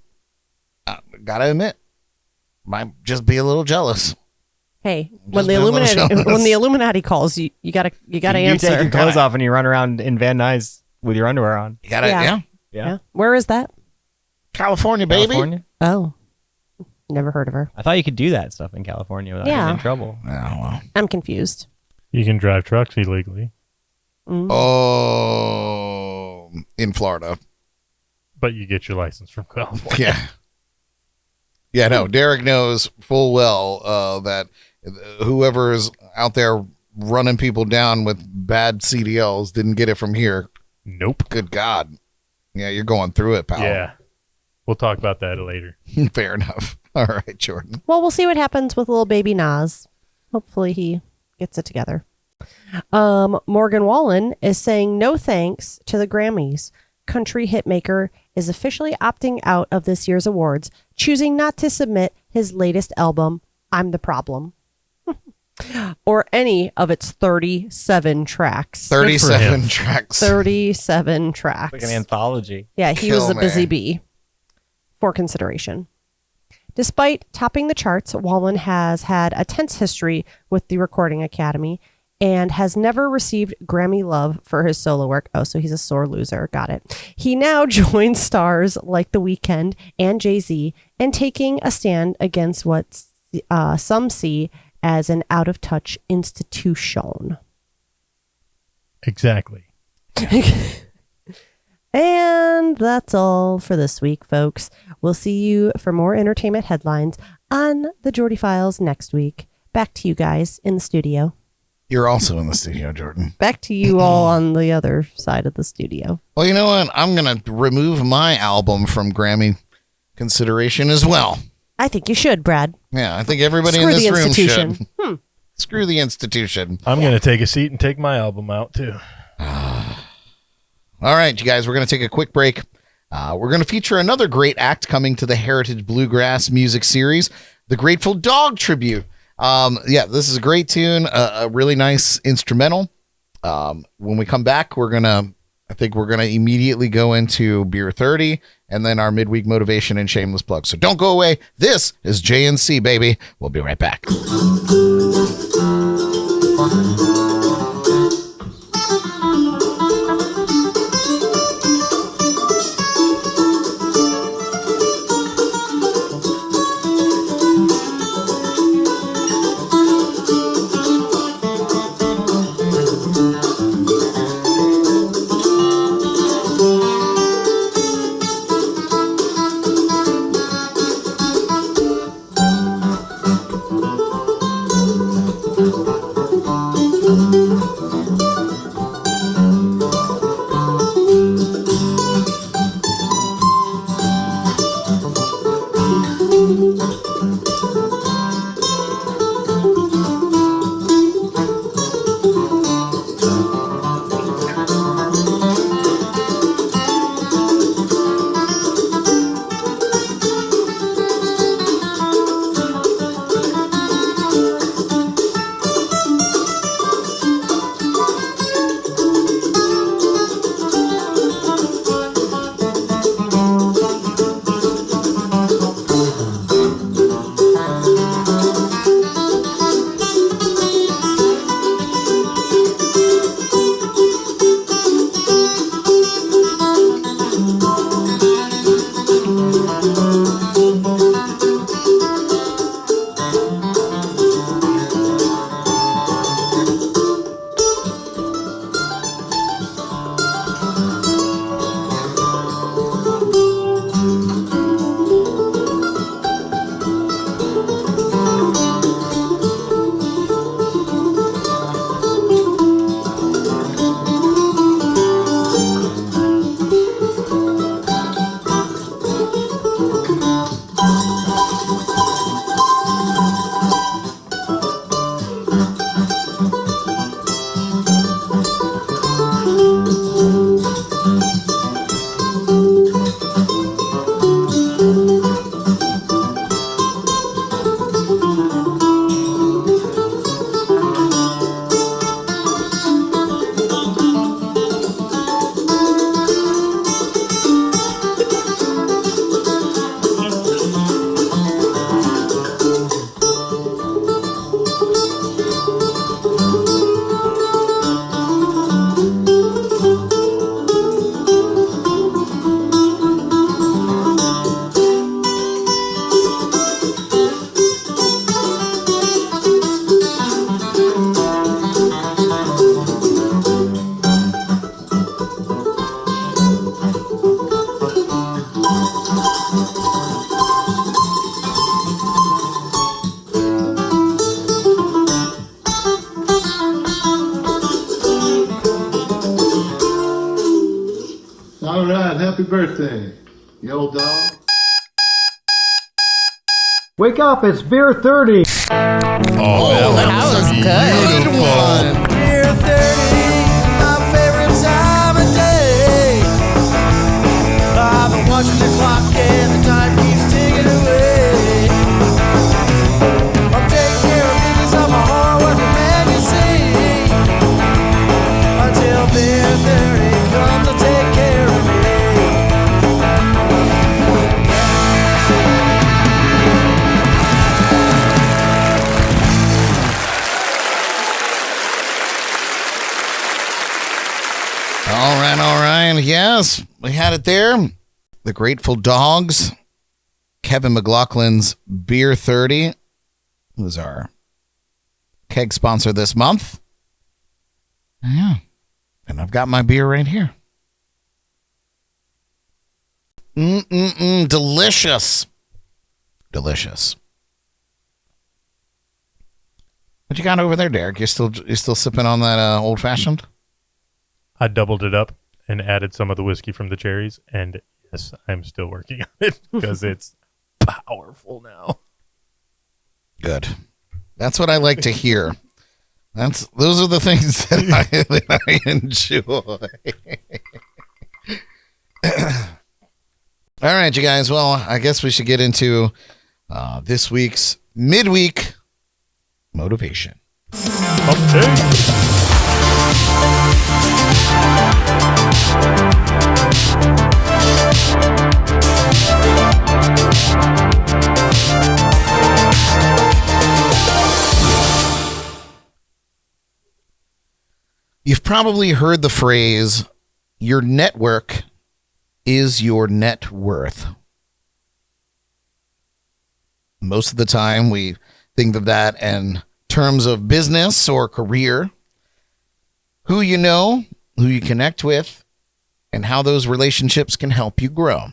gotta admit, might just be a little jealous. Hey, Just when the been a little Illuminati jealous. calls, you gotta You answer. take your clothes off and you run around in Van Nuys with your underwear on. You gotta, Yeah. yeah. Where is that? California, baby. California? Oh, never heard of her. I thought you could do that stuff in California without Yeah. getting in trouble. Oh, well. I'm confused. You can drive trucks illegally, Oh, in Florida. but you get your license from California. Yeah. Yeah, no, Derek knows full well that whoever's out there running people down with bad CDLs didn't get it from here. Nope. Good God. Yeah, you're going through it, pal. Yeah. We'll talk about that later. Fair enough. All right, Jordyn. Well, we'll see what happens with little baby Nas. Hopefully he gets it together. Morgan Wallen is saying no thanks to the Grammys. Country hitmaker is officially opting out of this year's awards, choosing not to submit his latest album, I'm the Problem, or any of its 37 tracks. 37 tracks. 37 tracks. Like an anthology. Yeah, he was a busy bee for consideration. Despite topping the charts, Wallen has had a tense history with the Recording Academy and has never received Grammy love for his solo work. Oh, so he's a sore loser. Got it. He now joins stars like The Weeknd and Jay-Z in taking a stand against what some see as an out-of-touch institution. Exactly. And that's all for this week, folks. We'll see you for more entertainment headlines on the Jordy Files next week. Back to you guys in the studio. You're also in the studio, Jordyn. Back to you all on the other side of the studio. Well, you know what? I'm going to remove my album from Grammy consideration as well. I think you should, Brad. Yeah, I think everybody Screw in this the room institution. should. Screw the institution. I'm going to take a seat and take my album out, too. All right, you guys, we're going to take a quick break. We're going to feature another great act coming to the Heritage Bluegrass Music Series, the Grateful Dog Tribute. This is a great tune, a really nice instrumental. When we come back, I think we're going to immediately go into Beer 30 and then our midweek motivation and shameless plug. So don't go away. This is JNC, baby. We'll be right back. birthday, you old dog. Wake up, it's beer 30. Oh, that was beautiful. Beer 30, my favorite time of day. I've been watching the clock and the time keeps ticking away. I'm taking care of business, I'm a hard-working man, you see. Until beer 30 comes to take care of me. All right. Yes, we had it there. The Grateful Dawgs, Kevin McLaughlin's Beer 30 was our keg sponsor this month. Yeah. And I've got my beer right here. Delicious. Delicious. What you got over there, Derek? You're still sipping on that old fashioned? I doubled it up and added some of the whiskey from the cherries, and yes, I'm still working on it because it's powerful now. Good. That's what I like to hear. Those are the things that I enjoy. All right, you guys. Well, I guess we should get into this week's Midweek Motivation. You've probably heard the phrase, your network is your net worth. Most of the time, we think of that in terms of business or career. Who you know, who you connect with, and how those relationships can help you grow.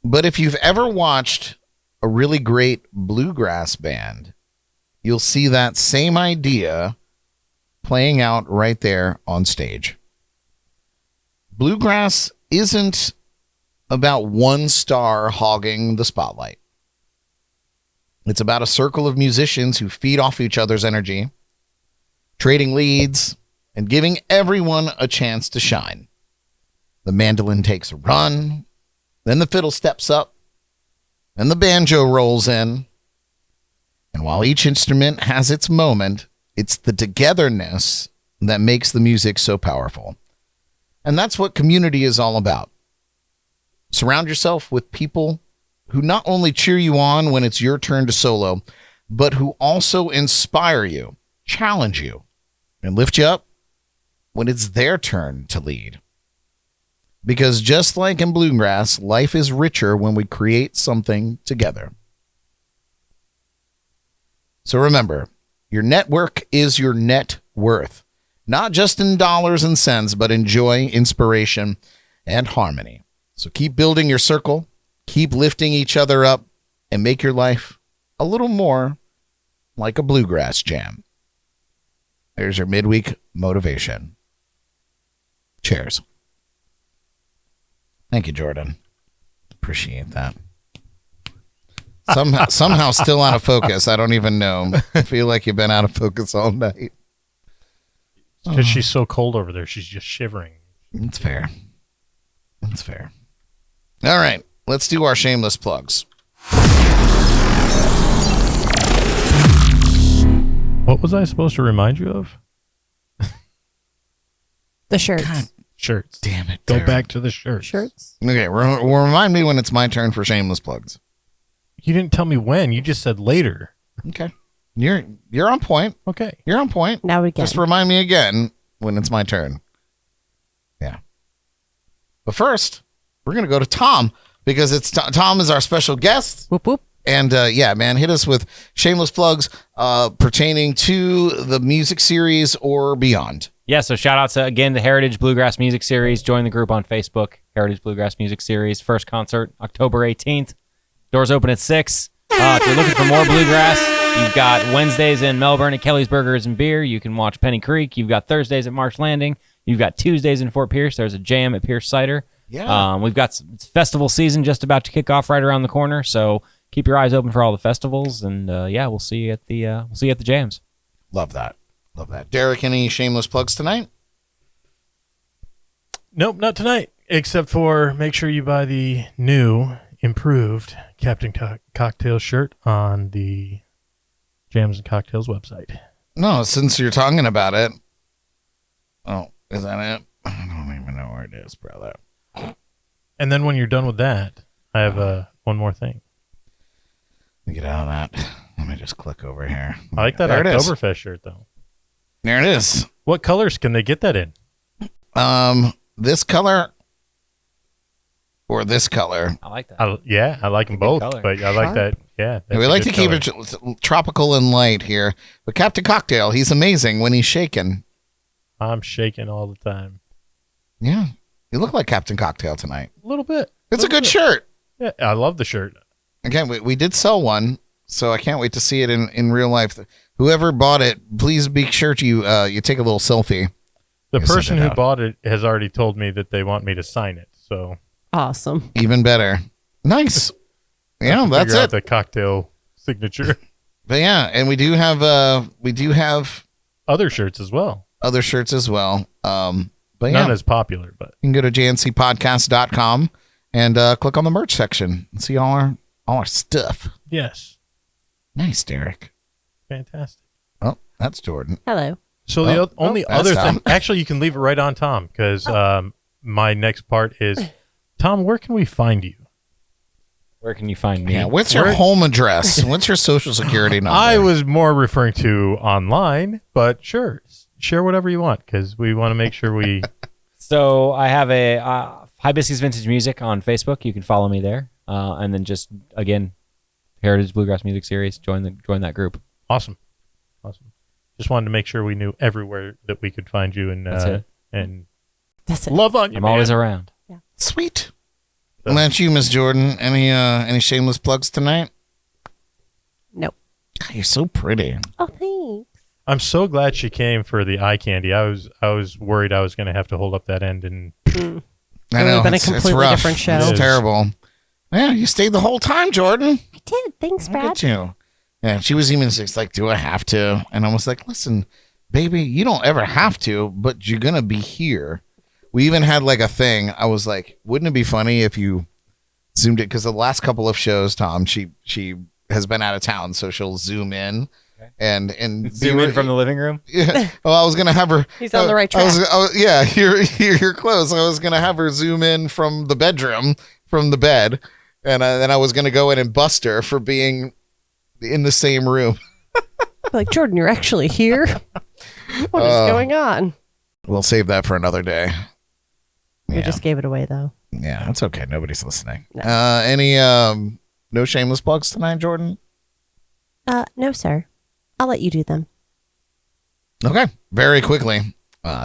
But if you've ever watched a really great bluegrass band, you'll see that same idea playing out right there on stage. Bluegrass isn't about one star hogging the spotlight. It's about a circle of musicians who feed off each other's energy, trading leads, and giving everyone a chance to shine. The mandolin takes a run, then the fiddle steps up, and the banjo rolls in. And while each instrument has its moment, it's the togetherness that makes the music so powerful. And that's what community is all about. Surround yourself with people who not only cheer you on when it's your turn to solo, but who also inspire you, challenge you, and lift you up when it's their turn to lead. Because just like in bluegrass, life is richer when we create something together. So remember, your network is your net worth, not just in dollars and cents, but in joy, inspiration, and harmony. So keep building your circle, keep lifting each other up, and make your life a little more like a bluegrass jam. There's your midweek motivation. Cheers. Thank you, Jordyn. Appreciate that. Somehow still out of focus. I don't even know. I feel like you've been out of focus all night. Because she's so cold over there. She's just shivering. It's fair. It's fair. All right. Let's do our shameless plugs. What was I supposed to remind you of? The shirts. God, shirts. Damn it. Go back to the shirts. Shirts. Okay. Remind me when it's my turn for shameless plugs. You didn't tell me when. You just said later. Okay. You're on point. Okay. You're on point. Now we get Just remind me again when it's my turn. Yeah. But first, we're going to go to Tom because it's Tom is our special guest. Whoop, whoop. And yeah, man, hit us with shameless plugs pertaining to the music series or beyond. Yeah, so shout out to, again, the Heritage Bluegrass Music Series. Join the group on Facebook, Heritage Bluegrass Music Series. First concert, October 18th. Doors open at 6. If you're looking for more bluegrass, you've got Wednesdays in Melbourne at Kelly's Burgers and Beer. You can watch Penny Creek. You've got Thursdays at Marsh Landing. You've got Tuesdays in Fort Pierce. There's a jam at Pierce Cider. Yeah. We've got it's festival season just about to kick off right around the corner, so keep your eyes open for all the festivals, and we'll see you at the jams. Love that. Derek, any shameless plugs tonight? Nope, not tonight. Except for make sure you buy the new, improved Captain Cocktail shirt on the Jams and Cocktails website. No, since you're talking about it. Oh, is that it? I don't even know where it is, brother. And then when you're done with that, I have one more thing. Let me get out of that. Let me just click over here. I like that There it is. Oktoberfest shirt, though. There it is. What colors can they get that in? This color or this color. I like that. I like them both, color. but I like that. Yeah, We like to keep it tropical and light here. But Captain Cocktail, he's amazing when he's shaking. I'm shaking all the time. Yeah. You look like Captain Cocktail tonight. A little bit. It's a good shirt. Yeah, I love the shirt. Again, we did sell one, so I can't wait to see it in real life. Whoever bought it, please be sure to you take a little selfie. The You send person it who out. bought it has already told me that they want me to sign it. So Awesome. Even better. Nice. Yeah, that's figure out it. the cocktail signature. But yeah, and we do have Other shirts as well. other shirts as well. But None yeah, as popular, but you can go to jncpodcast.com and click on the merch section and see all our stuff. yes, Nice, Derek. fantastic. Oh, that's Jordan. Hello. So Oh, the only that's other Tom. thing, actually, you can leave it right on Tom because my next part is, Tom, where can we find you? Where can you find me? Yeah, what's your home address? What's your social security number? I was more referring to online, but sure, share whatever you want because we want to make sure we. So I have a Hibiscus Vintage Music on Facebook. You can follow me there, and then just again, Heritage Bluegrass Music Series. Join that group. Awesome. Just wanted to make sure we knew everywhere that we could find you and That's it. and That's it. love on you. I'm man. always around. Sweet. And that's you, Miss Jordan. Any shameless plugs tonight? Nope. God, you're so pretty. Oh, thanks. I'm so glad she came for the eye candy. I was worried I was going to have to hold up that end and. I It know would've been a it's completely rough. different show. It's It is. terrible. Yeah, you stayed the whole time, Jordan. I did. Thanks, Look Brad. at you. Yeah, she was even just like, "Do I have to?" And I was like, "Listen, baby, you don't ever have to, but you're gonna be here." We even had like a thing. I was like, "Wouldn't it be funny if you zoomed it?" Because the last couple of shows, Tom, she has been out of town, so she'll zoom in and Zoom in from the living room. Yeah. Well, I was gonna have her. He's on the right track. Yeah, you're close. I was gonna have her zoom in from the bedroom, from the bed, and then I was gonna go in and bust her for being in the same room. Like, Jordan, you're actually here? What is going on? We'll save that for another day. We just gave it away, though. Yeah, that's okay. Nobody's listening. No. Any no shameless plugs tonight, Jordan? No, sir. I'll let you do them. Okay, very quickly.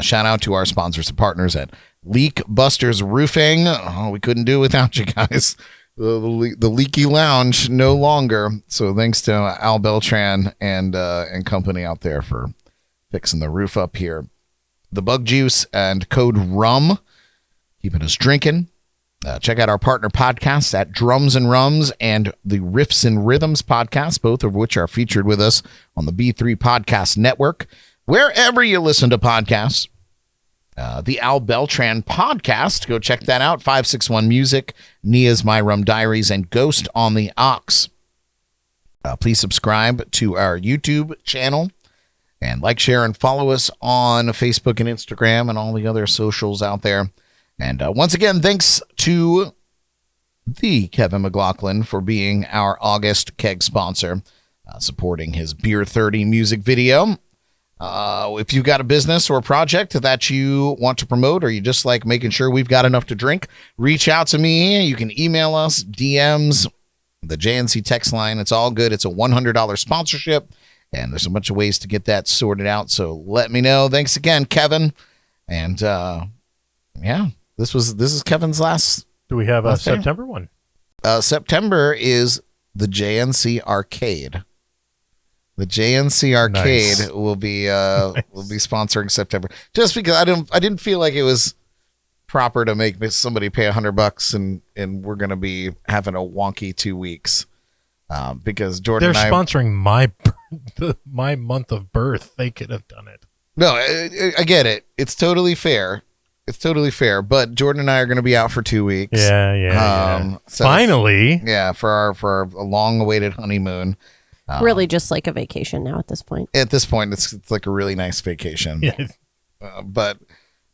Shout out to our sponsors and partners at Leak Busters Roofing. Oh, we couldn't do it without you guys. The Leaky Lounge no longer. So thanks to Al Beltran and company out there for fixing the roof up here. The Bug Juice and Code RUM keeping us drinking. Check out our partner podcasts at Drums and Rums and the Riffs and Rhythms podcast, both of which are featured with us on the B3 Podcast Network. Wherever you listen to podcasts, the Al Beltran podcast, go check that out. 561 Music, Nia's My Rum Diaries, and Ghost on the Ox. Please subscribe to our YouTube channel and like, share, and follow us on Facebook and Instagram and all the other socials out there. And once again, thanks to the Kevin McLaughlin for being our August keg sponsor, supporting his Beer 30 music video. If you've got a business or a project that you want to promote, or you just like making sure we've got enough to drink, reach out to me. You can email us, DMs, the JNC text line. It's all good. It's a $100 sponsorship, and there's a bunch of ways to get that sorted out. So let me know. Thanks again, Kevin. And yeah, this is Kevin's last. Do we have a last day. September one? September is the JNC Arcade. The JNC Arcade will be sponsoring September, just because I didn't feel like it was proper to make somebody pay $100 and we're going to be having a wonky 2 weeks. Because Jordan They're and I, sponsoring my month of birth. They could have done it. no, I get it. It's totally fair. But Jordan and I are going to be out for 2 weeks. Yeah. So Finally. for our long-awaited honeymoon. Really just like a vacation now at this point. At this point, it's like a really nice vacation. Yeah.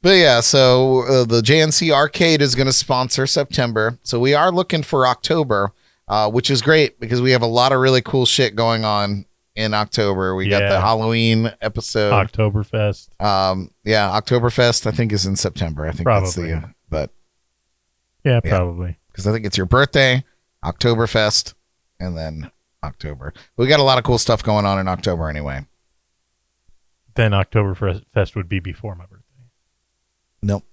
But yeah, so the JNC Arcade is going to sponsor September. So we are looking for October, which is great because we have a lot of really cool shit going on in October. We got the Halloween episode. Oktoberfest. Oktoberfest I think is in September. I think Probably. that's but Yeah, probably. because I think it's your birthday, Oktoberfest, and then October. We got a lot of cool stuff going on in October anyway. Then Oktoberfest would be before my birthday. Nope.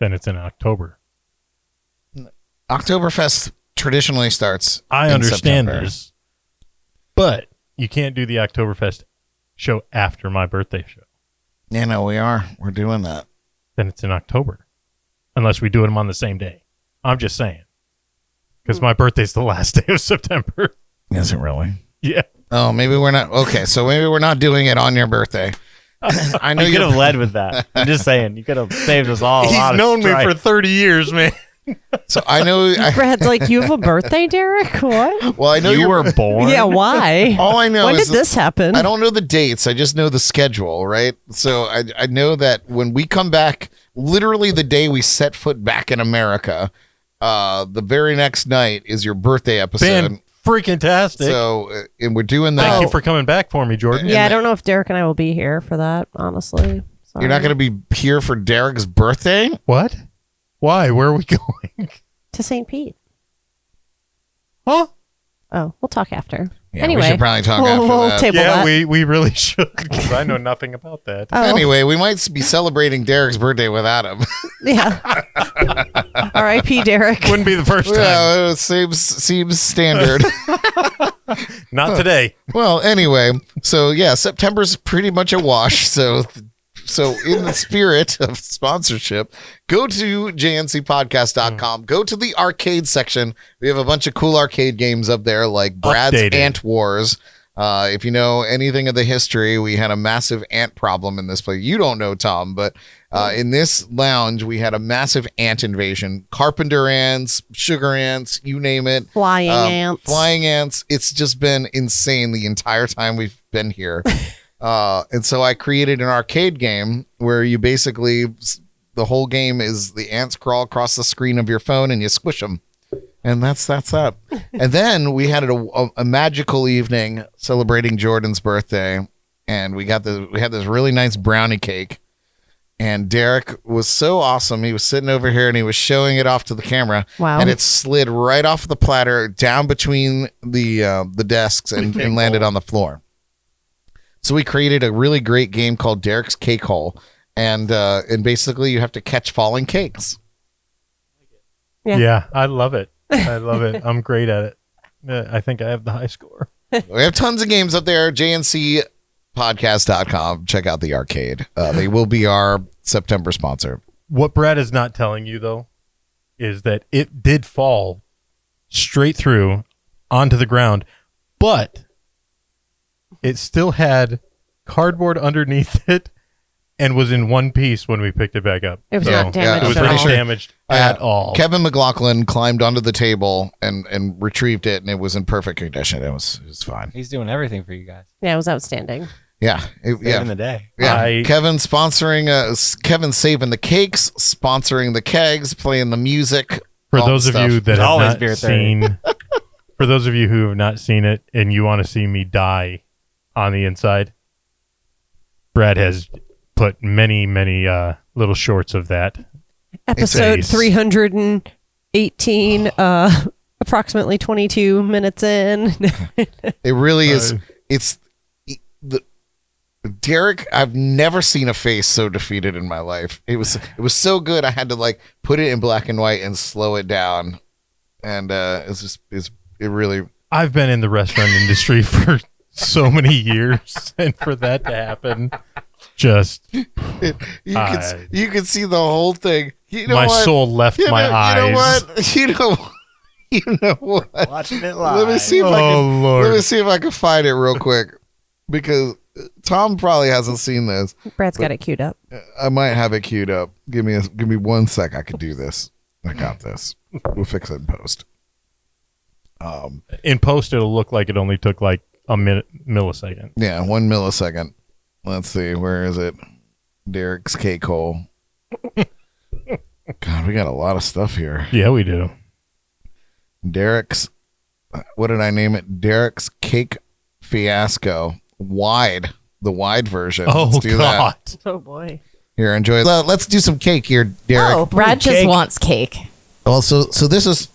Then it's in October. Oktoberfest traditionally starts I in understand September. this, but you can't do the Oktoberfest show after my birthday show. Yeah, no, we're doing that. Then it's in October, unless we do them on the same day. I'm just saying, because my birthday's the last day of September. Is it really? Yeah. Oh, maybe we're not. Okay, so maybe we're not doing it on your birthday. I know You could have led with that. I'm just saying, you could have saved us all a lot He's of known me strife. for 30 years, man. So I know. Brad's like, you have a birthday, Derek? What? Well, I know You were born. Yeah, why? All I know When is did this happen? I don't know the dates. I just know the schedule, right? So I know that when we come back, literally the day we set foot back in America, the very next night is your birthday episode. Freaking tastic. So and we're doing that. Thank you for coming back for me, Jordan. Yeah, I don't know if Derek and I will be here for that, honestly. Sorry. You're not going to be here for Derek's birthday? What? Why? Where are we going? To St. Pete. Huh? Oh, we'll talk after. Yeah, anyway, we should probably talk after we'll that. table Yeah, that. we really should, because I know nothing about that. Oh. Anyway, we might be celebrating Derek's birthday without him. Yeah. R.I.P. Derek. Wouldn't be the first time. Yeah, it seems standard. Not today. Well, anyway, so yeah, September's pretty much a wash. So in the spirit of sponsorship, go to jncpodcast.com. Go to the arcade section. We have a bunch of cool arcade games up there, like Brad's Updated. Ant Wars. If you know anything of the history, we had a massive ant problem in this place. You don't know, Tom, but in this lounge, we had a massive ant invasion. Carpenter ants, sugar ants, you name it. Flying ants. Flying ants. It's just been insane the entire time we've been here. And so I created an arcade game where you basically, the whole game is the ants crawl across the screen of your phone and you squish them. And that's that. And then we had a magical evening celebrating Jordan's birthday. And we had this really nice brownie cake. And Derek was so awesome. He was sitting over here and he was showing it off to the camera. Wow. And it slid right off the platter down between the desks and landed on the floor. So we created a really great game called Derek's Cake Hole, and basically you have to catch falling cakes. Yeah, I love it. I'm great at it. I think I have the high score. We have tons of games up there. JNCpodcast.com. Check out the arcade. They will be our September sponsor. What Brad is not telling you, though, is that it did fall straight through onto the ground, but it still had cardboard underneath it and was in one piece when we picked it back up. It was not damaged It was at not all. damaged at all. Kevin McLaughlin climbed onto the table and retrieved it, and it was in perfect condition. It was fine. He's doing everything for you guys. Yeah, it was outstanding. Yeah. Saving the day. Yeah. Kevin sponsoring, Kevin saving the cakes, sponsoring the kegs, playing the music. For all those the of stuff. you that have Always not beer 30. seen, for those of you who have not seen it and you want to see me die on the inside, Brad has put many little shorts of that. Episode It's- 318, approximately 22 minutes in. It really is. It's the Derek. I've never seen a face so defeated in my life. It was so good. I had to like put it in black and white and slow it down, and it really. I've been in the restaurant industry for so many years, and for that to happen, just you can see the whole thing. You know my what? soul left my eyes. You know what? You know what? Watching it live. Let me see if I can find it real quick, because Tom probably hasn't seen this. Brad's got it queued up. I might have it queued up. Give me 1 sec. I could do this. I got this. We'll fix it in post. In post, it'll look like it only took like a millisecond. Yeah, 1 millisecond. Let's see. Where is it? Derek's cake hole. God, we got a lot of stuff here. Yeah, we do. Derek's, what did I name it? Derek's Cake Fiasco. Wide. The wide version. Oh, let's do God. that. Oh, boy. Here, enjoy. Let's do some cake here, Derek. Oh, Brad just wants cake. Well, so this is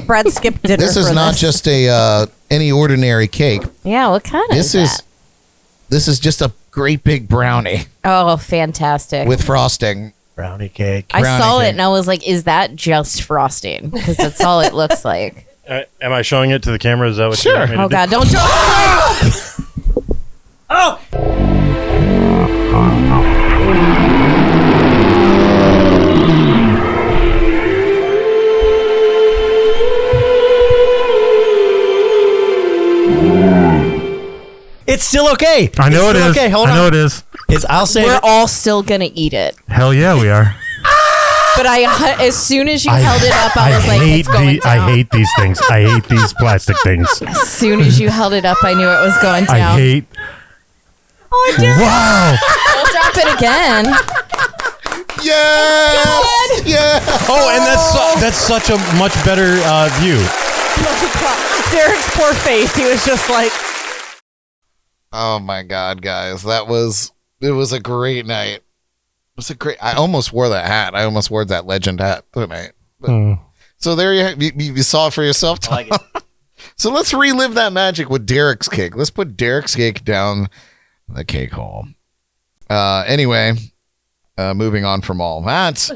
Brad skipped dinner. this is not just a any ordinary cake. Yeah, what kind This is just a great big brownie Oh, fantastic. with frosting. Brownie cake. I brownie saw cake. it and I was like, is that just frosting? Because that's all it looks like. Am I showing it to the camera? Is that what Sure. you want me to Oh, do? God, don't do Oh! It's still okay. I know it It's is. still okay. Hold I on. know it is. I'll say We're all still going to eat it. Hell yeah, we are. But as soon as you held it up, I was like, it's going down. I hate these things. I hate these plastic things. As soon as you held it up, I knew it was going down. I hate. Oh, I did. Wow. Don't drop it again. Yes! Yeah! Oh, and that's such a much better view. Derek's poor face. He was just like, Oh my God, guys. It was a great night. It was a great, I almost wore that hat. I almost wore that legend hat tonight. So there you saw it for yourself, Tom. I like it. So let's relive that magic with Derek's cake. Let's put Derek's cake down the cake hole. Anyway, moving on from all that,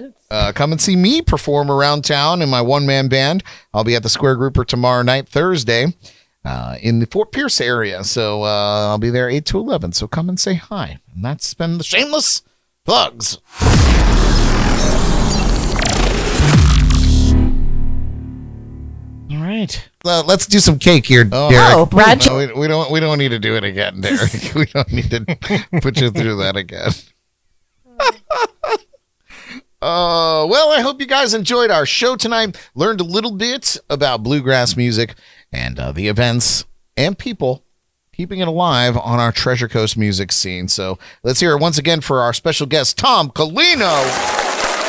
come and see me perform around town in my one-man band. I'll be at the Square Grouper tomorrow night, Thursday, in the Fort Pierce area. So I'll be there 8 to 11. So come and say hi. And that's been the Shameless Plugs. All right. Let's do some cake here, Derek. Oh, Brad. No, we don't need to do it again, Derek. We don't need to put you through that again. Well, I hope you guys enjoyed our show tonight. Learned a little bit about bluegrass music and the events and people keeping it alive on our Treasure Coast music scene. So let's hear it once again for our special guest, Tom Callino.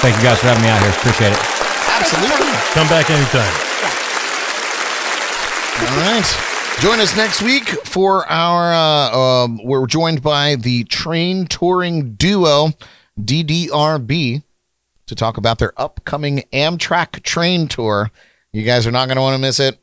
Thank you guys for having me out here. Appreciate it. Absolutely. Come back anytime. All right. Join us next week for our, we're joined by the train touring duo, DDRB, to talk about their upcoming Amtrak train tour. You guys are not going to want to miss it.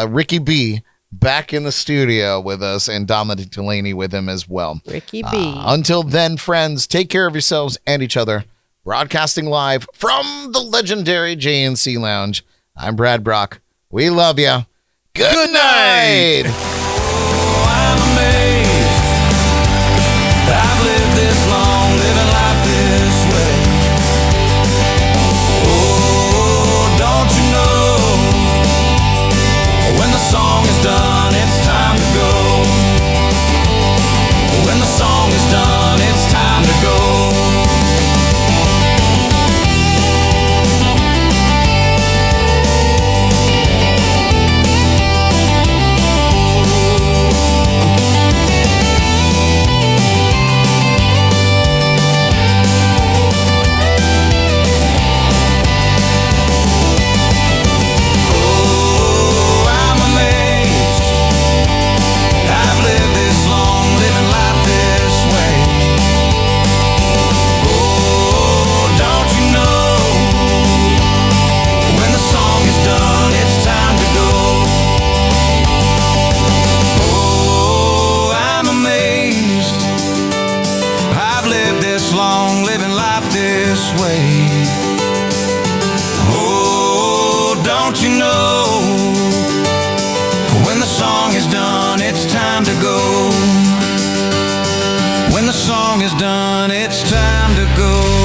Ricky B back in the studio with us, and Dominic Delaney with him as well. Ricky B. Until then, friends, take care of yourselves and each other. Broadcasting live from the legendary JNC Lounge. I'm Brad Brock. We love you. Good night. I'm amazed. I've lived this long, living life this way. Oh, don't you know? When the song is done, it's time to go. When the song is done, it's time to go. When the song is done, it's time to go. When the song is done, it's time to go.